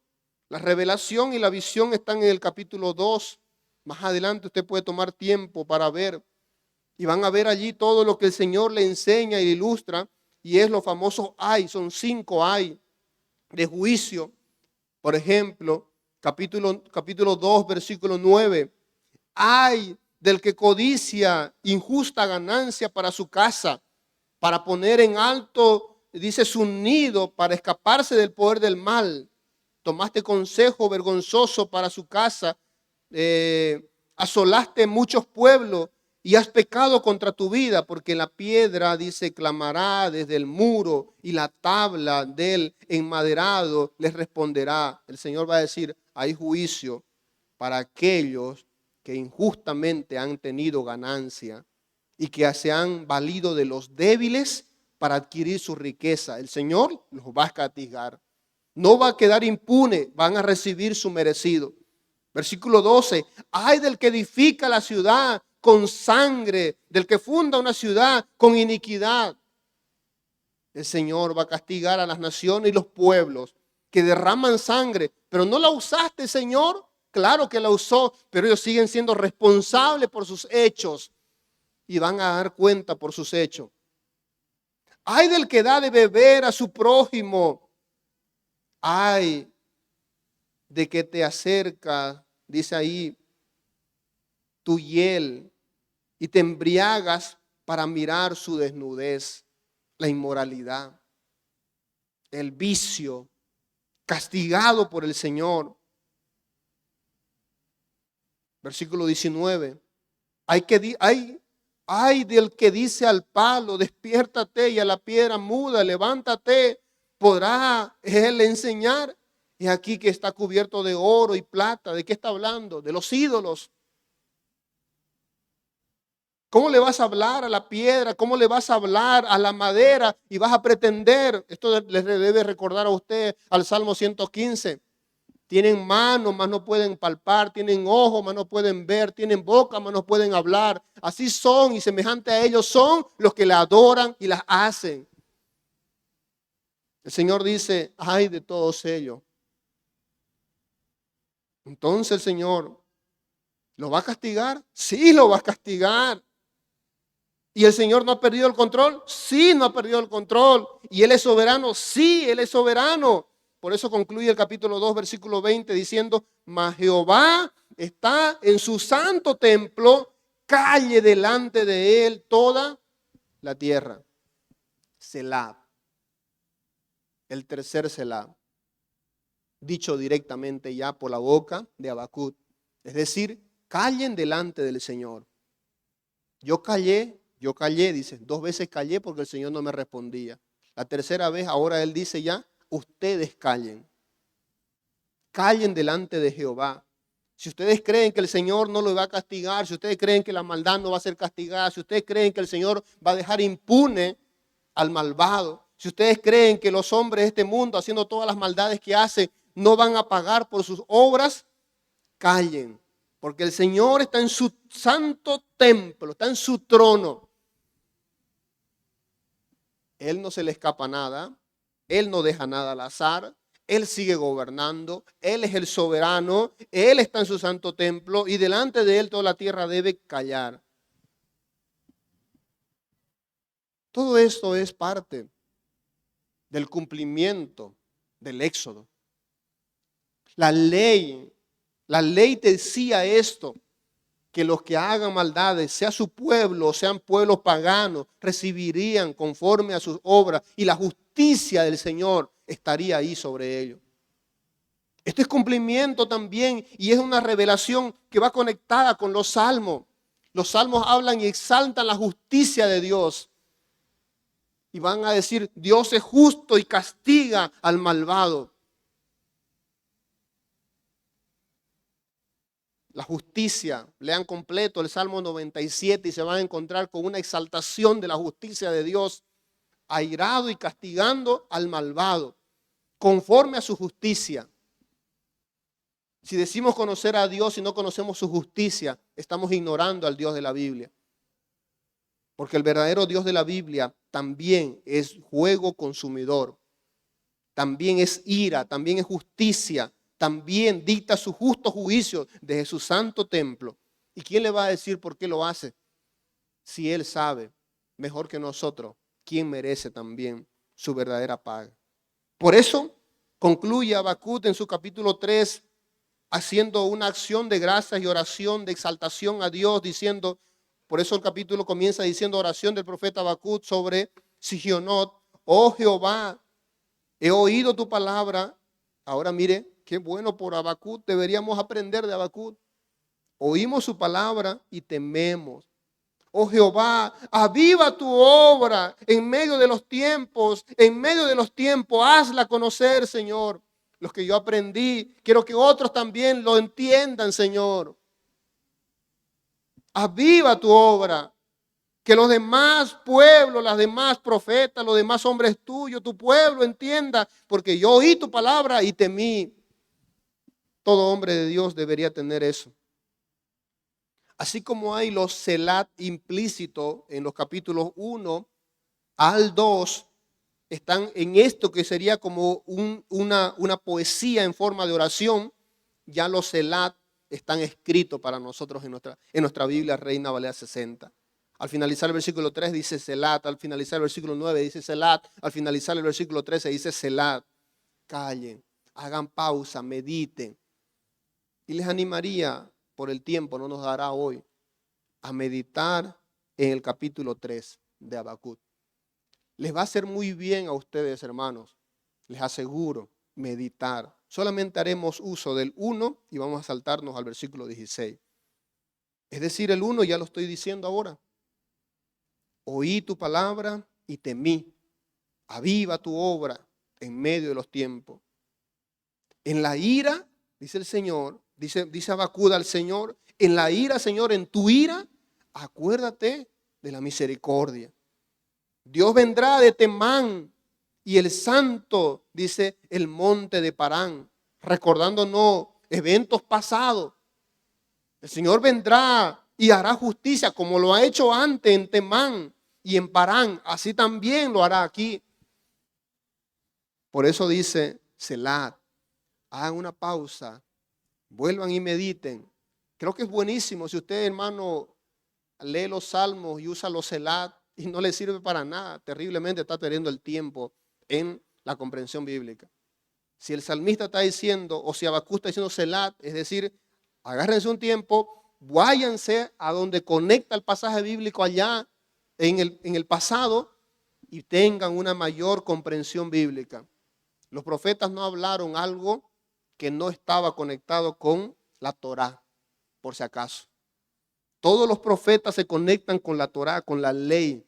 La revelación y la visión están en el capítulo 2. Más adelante usted puede tomar tiempo para ver. Y van a ver allí todo lo que el Señor le enseña y le ilustra. Y es los famosos ay, son 5 ay de juicio. Por ejemplo, capítulo 2, versículo 9. Ay del que codicia injusta ganancia para su casa, para poner en alto, dice, su nido, para escaparse del poder del mal. Tomaste consejo vergonzoso para su casa, asolaste muchos pueblos y has pecado contra tu vida, porque la piedra, dice, clamará desde el muro y la tabla del enmaderado les responderá. El Señor va a decir, hay juicio para aquellos que injustamente han tenido ganancia y que se han valido de los débiles para adquirir su riqueza. El Señor los va a castigar. No va a quedar impune, van a recibir su merecido. Versículo 12, ay del que edifica la ciudad con sangre, del que funda una ciudad con iniquidad. El Señor va a castigar a las naciones y los pueblos que derraman sangre, pero no la usaste, Señor. Claro que la usó, pero ellos siguen siendo responsables por sus hechos y van a dar cuenta por sus hechos. Ay del que da de beber a su prójimo. Ay de que te acerca, dice ahí, tu hiel y te embriagas para mirar su desnudez, la inmoralidad, el vicio, castigado por el Señor. Versículo 19. Ay del que dice al palo, despiértate, y a la piedra muda, levántate, ¿podrá él enseñar? Y aquí que está cubierto de oro y plata. ¿De qué está hablando? De los ídolos. ¿Cómo le vas a hablar a la piedra? ¿Cómo le vas a hablar a la madera? Y vas a pretender, esto les debe recordar a usted al Salmo 115. Tienen manos, mas no pueden palpar. Tienen ojos, mas no pueden ver. Tienen boca, mas no pueden hablar. Así son y semejante a ellos son los que la adoran y las hacen. El Señor dice, ay de todos ellos. Entonces el Señor, ¿lo va a castigar? Sí, lo va a castigar. ¿Y el Señor no ha perdido el control? Sí, no ha perdido el control. ¿Y Él es soberano? Sí, Él es soberano. Por eso concluye el capítulo 2, versículo 20, diciendo, mas Jehová está en su santo templo, calle delante de Él toda la tierra. Selah. El tercer Selah. Dicho directamente ya por la boca de Habacuc. Es decir, callen delante del Señor. Yo callé, dice, 2 veces callé porque el Señor no me respondía. La tercera vez, ahora Él dice ya, ustedes callen. Callen delante de Jehová. Si ustedes creen que el Señor no lo va a castigar, si ustedes creen que la maldad no va a ser castigada, si ustedes creen que el Señor va a dejar impune al malvado, si ustedes creen que los hombres de este mundo, haciendo todas las maldades que hacen, no van a pagar por sus obras, callen. Porque el Señor está en su santo templo, está en su trono. Él no se le escapa nada, Él no deja nada al azar. Él sigue gobernando, Él es el soberano, Él está en su santo templo y delante de Él toda la tierra debe callar. Todo esto es parte del cumplimiento del Éxodo. La ley decía esto, que los que hagan maldades, sea su pueblo o sean pueblos paganos, recibirían conforme a sus obras y la justicia del Señor estaría ahí sobre ellos. Esto es cumplimiento también y es una revelación que va conectada con los salmos. Los salmos hablan y exaltan la justicia de Dios. Y van a decir, Dios es justo y castiga al malvado. La justicia, lean completo el Salmo 97 y se van a encontrar con una exaltación de la justicia de Dios, airado y castigando al malvado, conforme a su justicia. Si decimos conocer a Dios y no conocemos su justicia, estamos ignorando al Dios de la Biblia. Porque el verdadero Dios de la Biblia también es fuego consumidor, también es ira, también es justicia, también dicta su justo juicio desde su santo templo. ¿Y quién le va a decir por qué lo hace? Si Él sabe mejor que nosotros quién merece también su verdadera paga. Por eso concluye Habacuc en su capítulo 3 haciendo una acción de gracias y oración, de exaltación a Dios, diciendo, por eso el capítulo comienza diciendo oración del profeta Habacuc sobre Sigionot. Oh Jehová, he oído tu palabra. Ahora mire, qué bueno por Habacuc, deberíamos aprender de Habacuc. Oímos su palabra y tememos. Oh Jehová, aviva tu obra en medio de los tiempos, hazla conocer, Señor. Los que yo aprendí, quiero que otros también lo entiendan, Señor. Aviva tu obra, que los demás pueblos, las demás profetas, los demás hombres tuyos, tu pueblo entienda, porque yo oí tu palabra y temí. Todo hombre de Dios debería tener eso. Así como hay los selat implícitos en los capítulos 1 al 2, están en esto que sería como una poesía en forma de oración, ya los selat están escritos para nosotros en nuestra Biblia Reina Valera 60. Al finalizar el versículo 3 dice selat, al finalizar el versículo 9 dice selat, al finalizar el versículo 13 dice selat. Callen, hagan pausa, mediten. Y les animaría, por el tiempo no nos dará hoy, a meditar en el capítulo 3 de Habacuc. Les va a hacer muy bien a ustedes, hermanos, les aseguro, meditar. Solamente haremos uso del 1 y vamos a saltarnos al versículo 16. Es decir, el 1 ya lo estoy diciendo ahora. Oí tu palabra y temí. Aviva tu obra en medio de los tiempos. En la ira, dice el Señor, dice Habacuc al Señor, en la ira, Señor, en tu ira, acuérdate de la misericordia. Dios vendrá de Temán y el santo, dice, el monte de Parán, recordándonos eventos pasados. El Señor vendrá y hará justicia como lo ha hecho antes en Temán y en Parán, así también lo hará aquí. Por eso dice Selat, hagan una pausa, vuelvan y mediten. Creo que es buenísimo si usted, hermano, lee los salmos y usa los Selat y no le sirve para nada, terriblemente está perdiendo el tiempo en la comprensión bíblica. Si el salmista está diciendo, o si Habacuc está diciendo Selat, es decir, agárrense un tiempo, váyanse a donde conecta el pasaje bíblico allá en el pasado y tengan una mayor comprensión bíblica. Los profetas no hablaron algo que no estaba conectado con la Torá, por si acaso. Todos los profetas se conectan con la Torá, con la ley.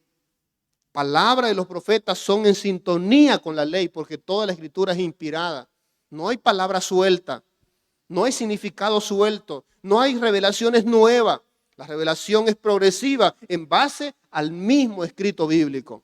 Palabras de los profetas son en sintonía con la ley porque toda la escritura es inspirada. No hay palabra suelta. No hay significado suelto, no hay revelaciones nuevas. La revelación es progresiva en base al mismo escrito bíblico.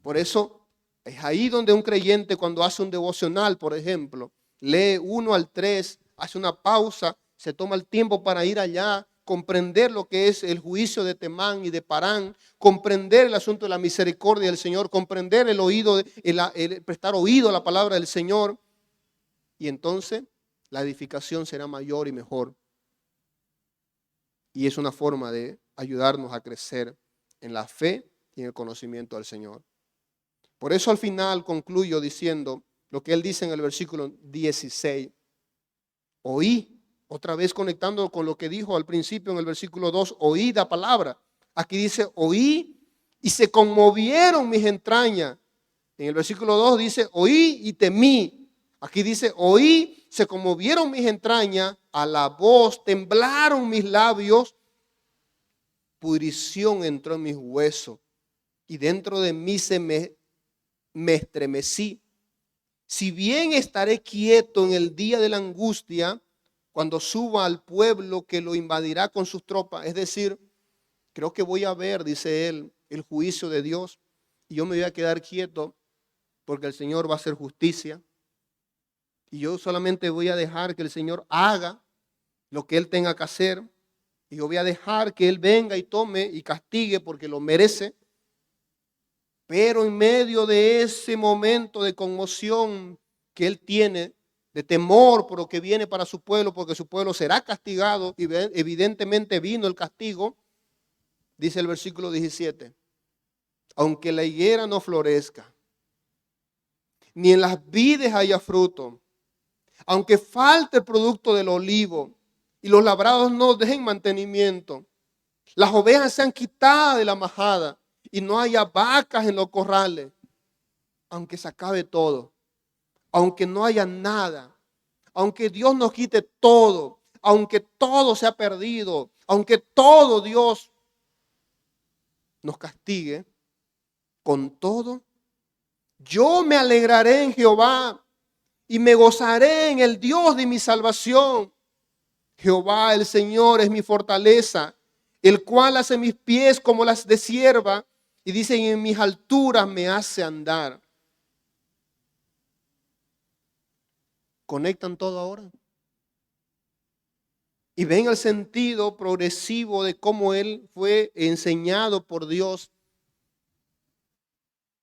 Por eso es ahí donde un creyente, cuando hace un devocional, por ejemplo, lee 1 al 3, hace una pausa, se toma el tiempo para ir allá, comprender lo que es el juicio de Temán y de Parán, comprender el asunto de la misericordia del Señor, comprender el oído, el prestar oído a la palabra del Señor, y entonces la edificación será mayor y mejor. Y es una forma de ayudarnos a crecer en la fe y en el conocimiento del Señor. Por eso al final concluyo diciendo lo que él dice en el versículo 16. Oí, otra vez conectando con lo que dijo al principio en el versículo 2, oí la palabra. Aquí dice, oí y se conmovieron mis entrañas. En el versículo 2 dice, oí y temí. Aquí dice, oí, se conmovieron mis entrañas, a la voz temblaron mis labios, pudrición entró en mis huesos y dentro de mí me estremecí. Si bien estaré quieto en el día de la angustia, cuando suba al pueblo que lo invadirá con sus tropas, es decir, creo que voy a ver, dice él, el juicio de Dios y yo me voy a quedar quieto porque el Señor va a hacer justicia y yo solamente voy a dejar que el Señor haga lo que Él tenga que hacer y yo voy a dejar que Él venga y tome y castigue porque lo merece. Pero en medio de ese momento de conmoción que él tiene, de temor por lo que viene para su pueblo, porque su pueblo será castigado, y evidentemente vino el castigo, dice el versículo 17, aunque la higuera no florezca, ni en las vides haya fruto, aunque falte el producto del olivo, y los labrados no den mantenimiento, las ovejas sean quitadas de la majada, y no haya vacas en los corrales, aunque se acabe todo, aunque no haya nada, aunque Dios nos quite todo, aunque todo sea perdido, aunque todo Dios nos castigue, con todo, yo me alegraré en Jehová y me gozaré en el Dios de mi salvación. Jehová el Señor es mi fortaleza, el cual hace mis pies como las de sierva, y dicen, en mis alturas me hace andar. ¿Conectan todo ahora? Y ven el sentido progresivo de cómo él fue enseñado por Dios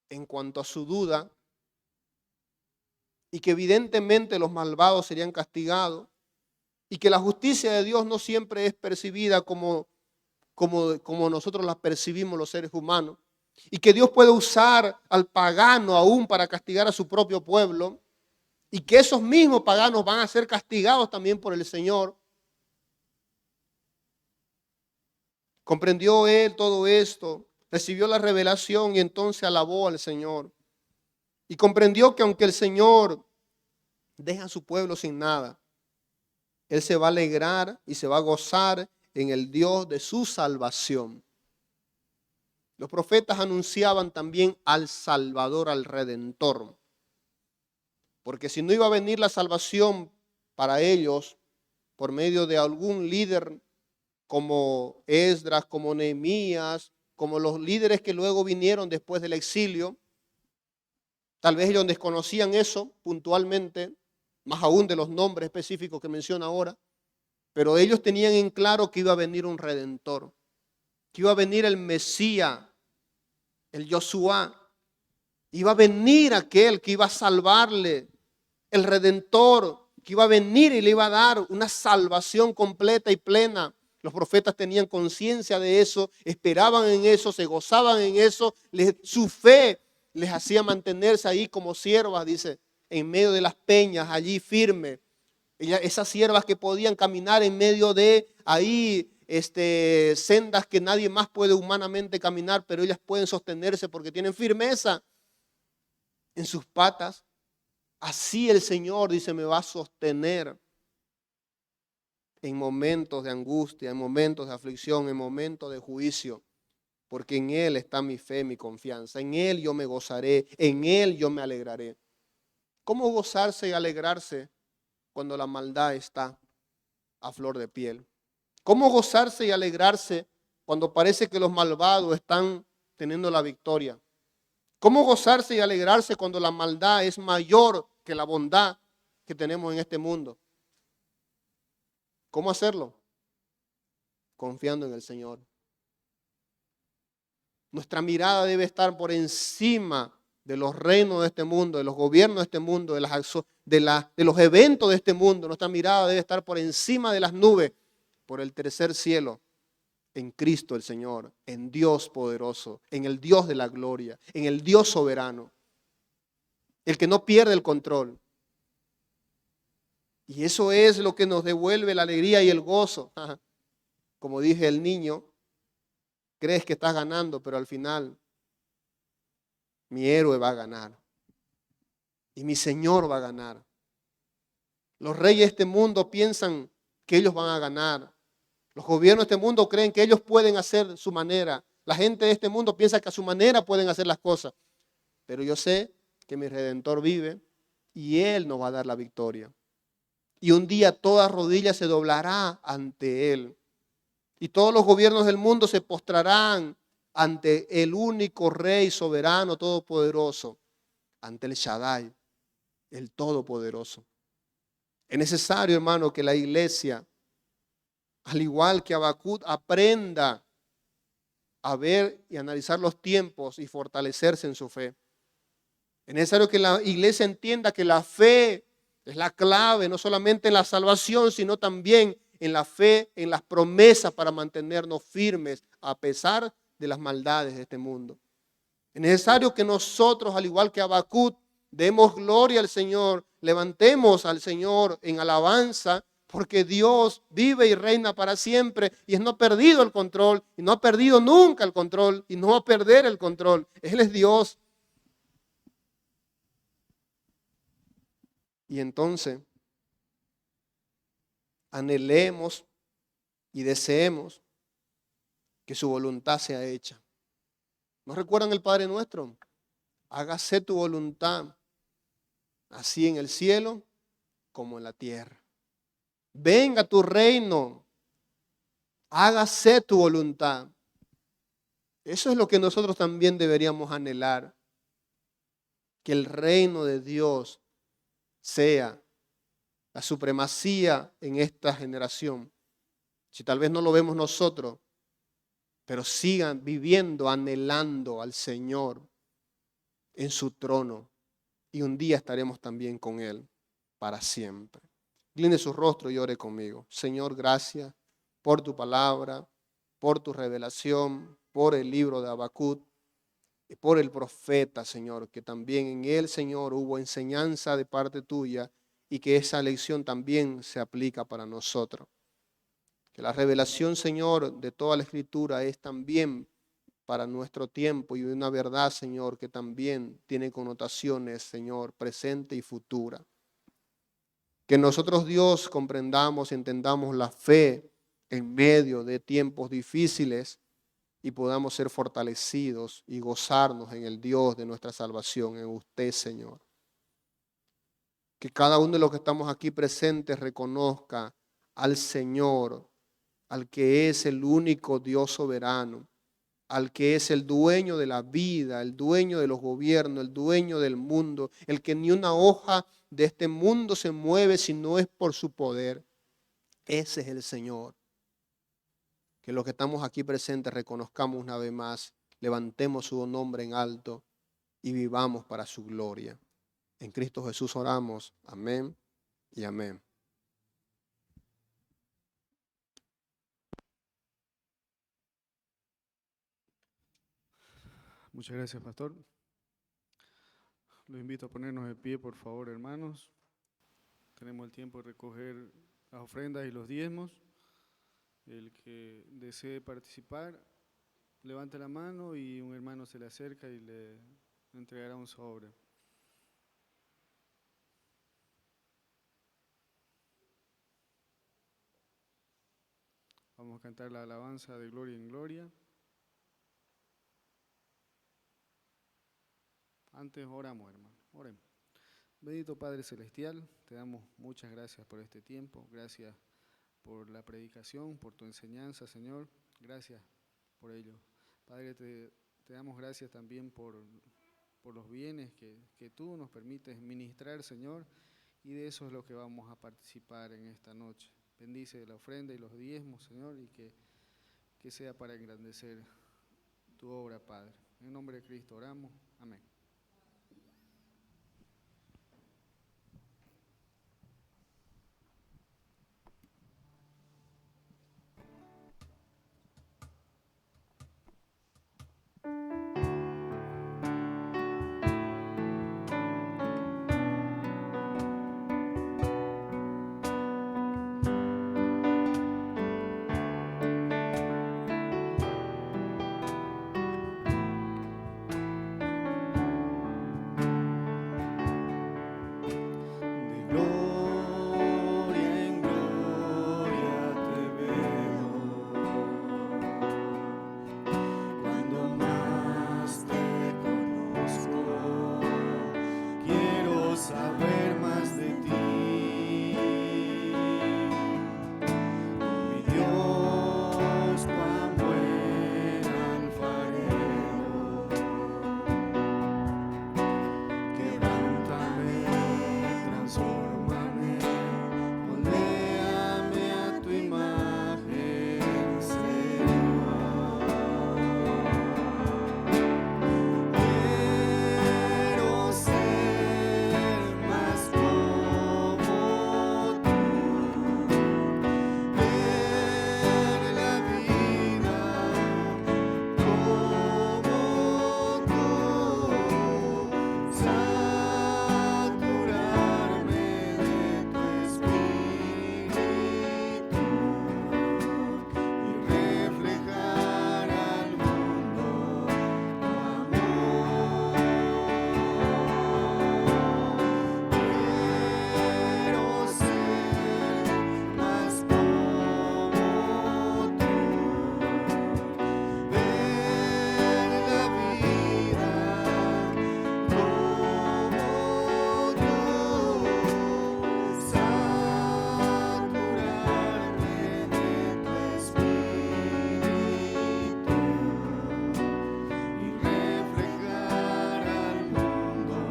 en cuanto a su duda, y que evidentemente los malvados serían castigados, y que la justicia de Dios no siempre es percibida como nosotros la percibimos los seres humanos, y que Dios puede usar al pagano aún para castigar a su propio pueblo, y que esos mismos paganos van a ser castigados también por el Señor. Comprendió él todo esto, recibió la revelación y entonces alabó al Señor. Y comprendió que aunque el Señor deja a su pueblo sin nada, Él se va a alegrar y se va a gozar en el Dios de su salvación. Los profetas anunciaban también al Salvador, al Redentor. Porque si no iba a venir la salvación para ellos por medio de algún líder como Esdras, como Nehemías, como los líderes que luego vinieron después del exilio, tal vez ellos desconocían eso puntualmente, más aún de los nombres específicos que menciona ahora, pero ellos tenían en claro que iba a venir un Redentor, que iba a venir el Mesías, el Josué, iba a venir aquel que iba a salvarle, el Redentor, que iba a venir y le iba a dar una salvación completa y plena. Los profetas tenían conciencia de eso, esperaban en eso, se gozaban en eso, su fe les hacía mantenerse ahí como siervas, dice, en medio de las peñas, allí firme. Esas siervas que podían caminar en medio de ahí sendas que nadie más puede humanamente caminar, pero ellas pueden sostenerse porque tienen firmeza en sus patas. Así el Señor, dice, me va a sostener en momentos de angustia, en momentos de aflicción, en momentos de juicio, porque en Él está mi fe, mi confianza. En Él yo me gozaré, en Él yo me alegraré. ¿Cómo gozarse y alegrarse cuando la maldad está a flor de piel? ¿Cómo gozarse y alegrarse cuando parece que los malvados están teniendo la victoria? ¿Cómo gozarse y alegrarse cuando la maldad es mayor que la bondad que tenemos en este mundo? ¿Cómo hacerlo? Confiando en el Señor. Nuestra mirada debe estar por encima de los reinos de este mundo, de los gobiernos de este mundo, de los eventos de este mundo. Nuestra mirada debe estar por encima de las nubes, por el tercer cielo, en Cristo el Señor, en Dios poderoso, en el Dios de la gloria, en el Dios soberano, el que no pierde el control. Y eso es lo que nos devuelve la alegría y el gozo. Como dije, el niño, crees que estás ganando, pero al final mi héroe va a ganar. Y mi Señor va a ganar. Los reyes de este mundo piensan que ellos van a ganar. Los gobiernos de este mundo creen que ellos pueden hacer su manera. La gente de este mundo piensa que a su manera pueden hacer las cosas. Pero yo sé que mi Redentor vive y Él nos va a dar la victoria. Y un día toda rodilla se doblará ante Él. Y todos los gobiernos del mundo se postrarán ante el único Rey soberano, todopoderoso, ante el Shaddai, el Todopoderoso. Es necesario, hermano, que la iglesia, al igual que Habacuc, aprenda a ver y analizar los tiempos y fortalecerse en su fe. Es necesario que la iglesia entienda que la fe es la clave, no solamente en la salvación, sino también en la fe, en las promesas para mantenernos firmes a pesar de las maldades de este mundo. Es necesario que nosotros, al igual que Habacuc, demos gloria al Señor, levantemos al Señor en alabanza, porque Dios vive y reina para siempre y no ha perdido el control y no ha perdido nunca el control y no va a perder el control. Él es Dios. Y entonces, anhelemos y deseemos que su voluntad sea hecha. ¿No recuerdan el Padre Nuestro? Hágase tu voluntad, así en el cielo como en la tierra. Venga tu reino, hágase tu voluntad. Eso es lo que nosotros también deberíamos anhelar, que el reino de Dios sea la supremacía en esta generación. Si tal vez no lo vemos nosotros, pero sigan viviendo, anhelando al Señor en su trono. Y un día estaremos también con Él para siempre. Incline su rostro y ore conmigo. Señor, gracias por tu palabra, por tu revelación, por el libro de Habacuc y por el profeta, Señor, que también en él, Señor, hubo enseñanza de parte tuya y que esa lección también se aplica para nosotros. Que la revelación, Señor, de toda la Escritura es también para nuestro tiempo y una verdad, Señor, que también tiene connotaciones, Señor, presente y futura. Que nosotros, Dios, comprendamos y entendamos la fe en medio de tiempos difíciles y podamos ser fortalecidos y gozarnos en el Dios de nuestra salvación, en usted, Señor. Que cada uno de los que estamos aquí presentes reconozca al Señor, al que es el único Dios soberano, al que es el dueño de la vida, el dueño de los gobiernos, el dueño del mundo, el que ni una hoja de este mundo se mueve si no es por su poder. Ese es el Señor. Que los que estamos aquí presentes reconozcamos una vez más, levantemos su nombre en alto y vivamos para su gloria. En Cristo Jesús oramos. Amén y amén. Muchas gracias, pastor. Los invito a ponernos de pie, por favor, hermanos. Tenemos el tiempo de recoger las ofrendas y los diezmos. El que desee participar, levante la mano y un hermano se le acerca y le entregará un sobre. Vamos a cantar la alabanza de gloria en gloria. Antes oramos, hermano. Oremos. Bendito Padre Celestial, te damos muchas gracias por este tiempo, gracias por la predicación, por tu enseñanza, Señor, gracias por ello. Padre, te damos gracias también por los bienes que tú nos permites ministrar, Señor, y de eso es lo que vamos a participar en esta noche. Bendice la ofrenda y los diezmos, Señor, y que sea para engrandecer tu obra, Padre. En el nombre de Cristo oramos. Amén. De gloria en gloria te veo, cuando más te conozco, quiero saber más de ti. Mi Dios, cuán buen alfarero, quebrántame, transfórmame, moldéame a tu imagen, Señor. Quiero ser más como tú, ver la vida como tú, saturarme de tu espíritu y reflejar al mundo tu amor. Quiero ser más como tú, ver la vida como tú, saturarme de tu espíritu y reflejar al mundo tu amor.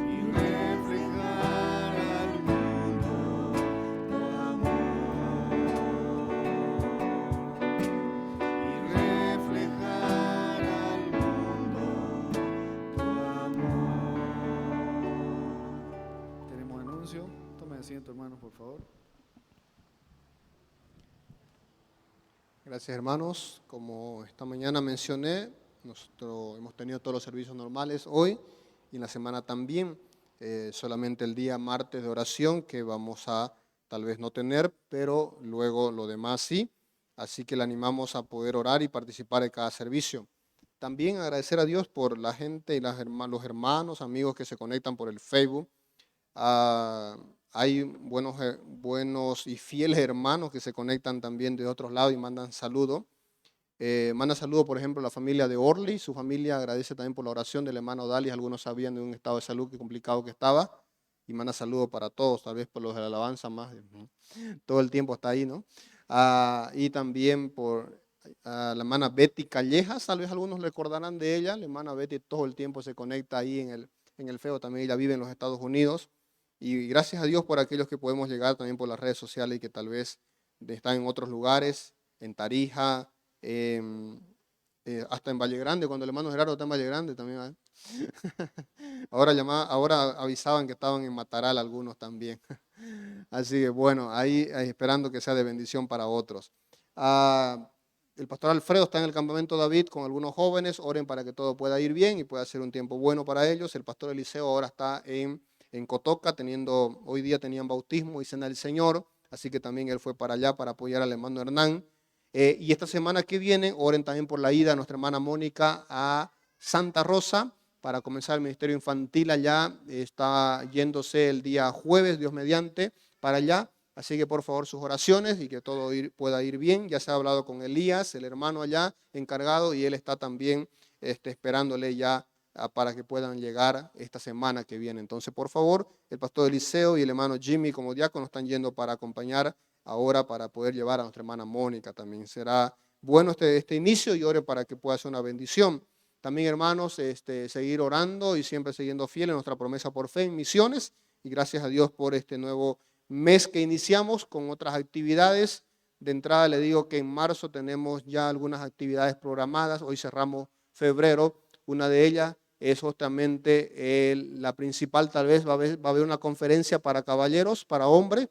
Y reflejar al mundo tu amor. Y reflejar al mundo tu amor. Tenemos anuncio. Tomen asiento, hermanos, por favor. Gracias, hermanos. Como esta mañana mencioné, nosotros hemos tenido todos los servicios normales hoy y en la semana también. Solamente el día martes de oración que vamos a tal vez no tener, pero luego lo demás sí. Así que le animamos a poder orar y participar en cada servicio. También agradecer a Dios por la gente y los hermanos, amigos que se conectan por el Facebook. Hay buenos y fieles hermanos que se conectan también de otros lados y mandan saludos. Manda saludos, por ejemplo, a la familia de Orly. Su familia agradece también por la oración del hermano Dalis. Algunos sabían de un estado de salud que complicado que estaba. Y manda saludos para todos, tal vez por los de la alabanza más. Todo el tiempo está ahí, ¿no? Y también por la hermana Betty Callejas. Tal vez algunos recordarán de ella. La hermana Betty todo el tiempo se conecta ahí en el feo. También ella vive en los Estados Unidos. Y gracias a Dios por aquellos que podemos llegar también por las redes sociales y que tal vez están en otros lugares, en Tarija, hasta en Valle Grande, cuando el hermano Gerardo está en Valle Grande también. Ahora avisaban que estaban en Mataral algunos también. Así que bueno, ahí esperando que sea de bendición para otros. El pastor Alfredo está en el campamento David con algunos jóvenes. Oren para que todo pueda ir bien y pueda ser un tiempo bueno para ellos. El pastor Eliseo ahora está en Cotoca, hoy día tenían bautismo y cena del Señor, así que también él fue para allá para apoyar al hermano Hernán. Y esta semana que viene, oren también por la ida de nuestra hermana Mónica a Santa Rosa para comenzar el ministerio infantil allá. Está yéndose el día jueves, Dios mediante, para allá. Así que por favor sus oraciones y que todo pueda ir bien. Ya se ha hablado con Elías, el hermano allá encargado, y él está también esperándole ya para que puedan llegar esta semana que viene. Entonces, por favor, el pastor Eliseo y el hermano Jimmy como diácono están yendo para acompañar ahora para poder llevar a nuestra hermana Mónica. También será bueno este inicio y ore para que pueda ser una bendición. También, hermanos, seguir orando y siempre siguiendo fieles a nuestra promesa por fe en misiones. Y gracias a Dios por este nuevo mes que iniciamos con otras actividades. De entrada le digo que en marzo tenemos ya algunas actividades programadas. Hoy cerramos febrero. Una de ellas es justamente la principal, tal vez va a haber una conferencia para caballeros, para hombres,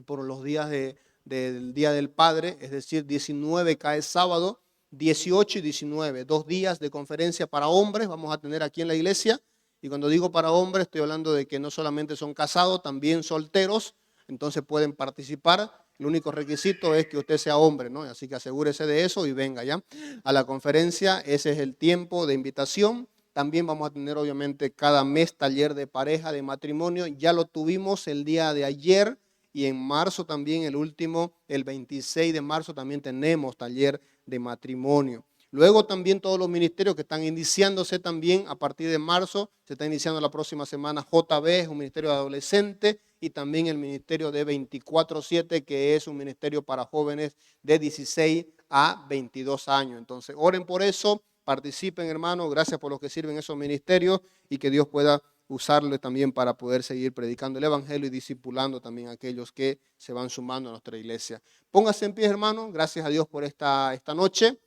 por los días del Día del Padre, es decir, 19 cae sábado, 18 y 19, 2 días de conferencia para hombres vamos a tener aquí en la iglesia. Y cuando digo para hombres, estoy hablando de que no solamente son casados, también solteros, entonces pueden participar. El único requisito es que usted sea hombre, ¿no? Así que asegúrese de eso y venga ya a la conferencia. Ese es el tiempo de invitación. También vamos a tener obviamente cada mes taller de pareja, de matrimonio. Ya lo tuvimos el día de ayer y en marzo también, el último, el 26 de marzo también tenemos taller de matrimonio. Luego también todos los ministerios que están iniciándose también a partir de marzo, se está iniciando la próxima semana JB, es un ministerio de adolescentes, y también el ministerio de 24/7, que es un ministerio para jóvenes de 16 a 22 años. Entonces, oren por eso, participen, hermanos, gracias por los que sirven esos ministerios y que Dios pueda usarlo también para poder seguir predicando el evangelio y discipulando también a aquellos que se van sumando a nuestra iglesia. Póngase en pie, hermano, gracias a Dios por esta noche.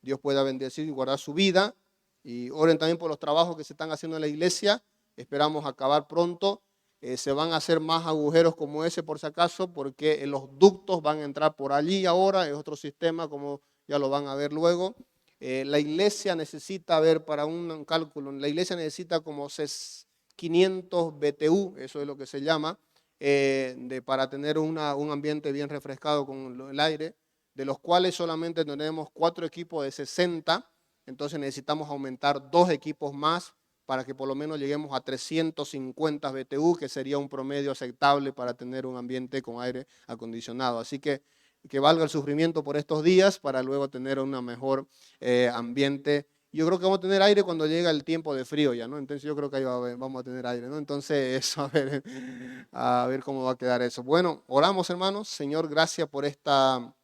Dios pueda bendecir y guardar su vida. Y oren también por los trabajos que se están haciendo en la iglesia. Esperamos acabar pronto. Se van a hacer más agujeros como ese por si acaso, porque los ductos van a entrar por allí ahora. Es otro sistema, como ya lo van a ver luego. La iglesia necesita, para un cálculo, la iglesia necesita como 500 BTU, eso es lo que se llama, para tener un ambiente bien refrescado con el aire, de los cuales solamente tenemos 4 equipos de 60, entonces necesitamos aumentar 2 equipos más para que por lo menos lleguemos a 350 BTU, que sería un promedio aceptable para tener un ambiente con aire acondicionado. Así que valga el sufrimiento por estos días para luego tener un mejor ambiente. Yo creo que vamos a tener aire cuando llega el tiempo de frío ya, ¿no? Entonces yo creo que ahí vamos a tener aire, ¿no? Entonces eso, a ver cómo va a quedar eso. Bueno, oramos, hermanos. Señor, gracias por esta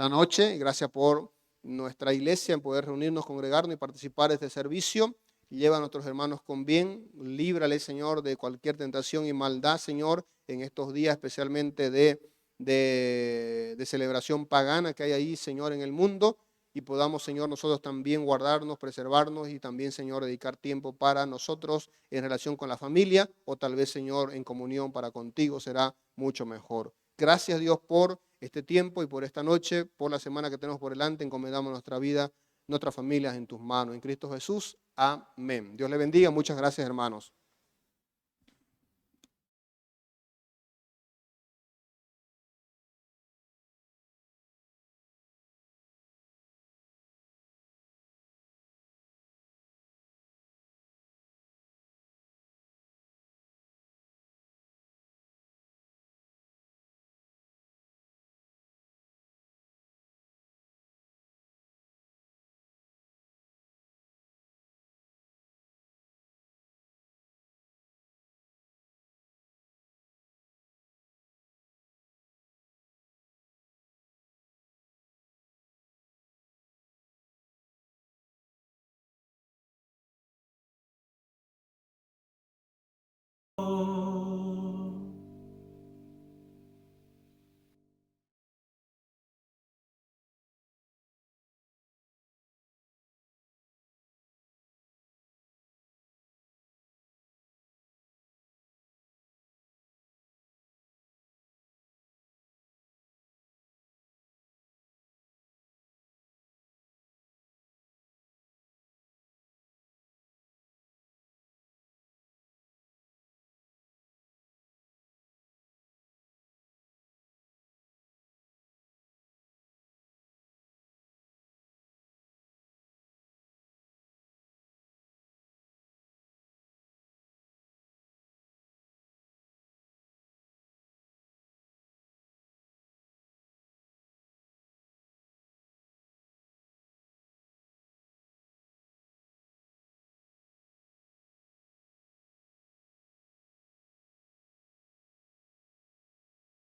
noche, gracias por nuestra iglesia en poder reunirnos, congregarnos y participar de este servicio. Lleva a nuestros hermanos con bien, líbrale, Señor, de cualquier tentación y maldad, Señor, en estos días, especialmente de celebración pagana que hay ahí, Señor, en el mundo, y podamos, Señor, nosotros también guardarnos, preservarnos y también, Señor, dedicar tiempo para nosotros en relación con la familia, o tal vez, Señor, en comunión para contigo será mucho mejor. Gracias, Dios, por este tiempo y por esta noche, por la semana que tenemos por delante. Encomendamos nuestra vida, nuestras familias en tus manos. En Cristo Jesús, amén. Dios le bendiga. Muchas gracias, hermanos.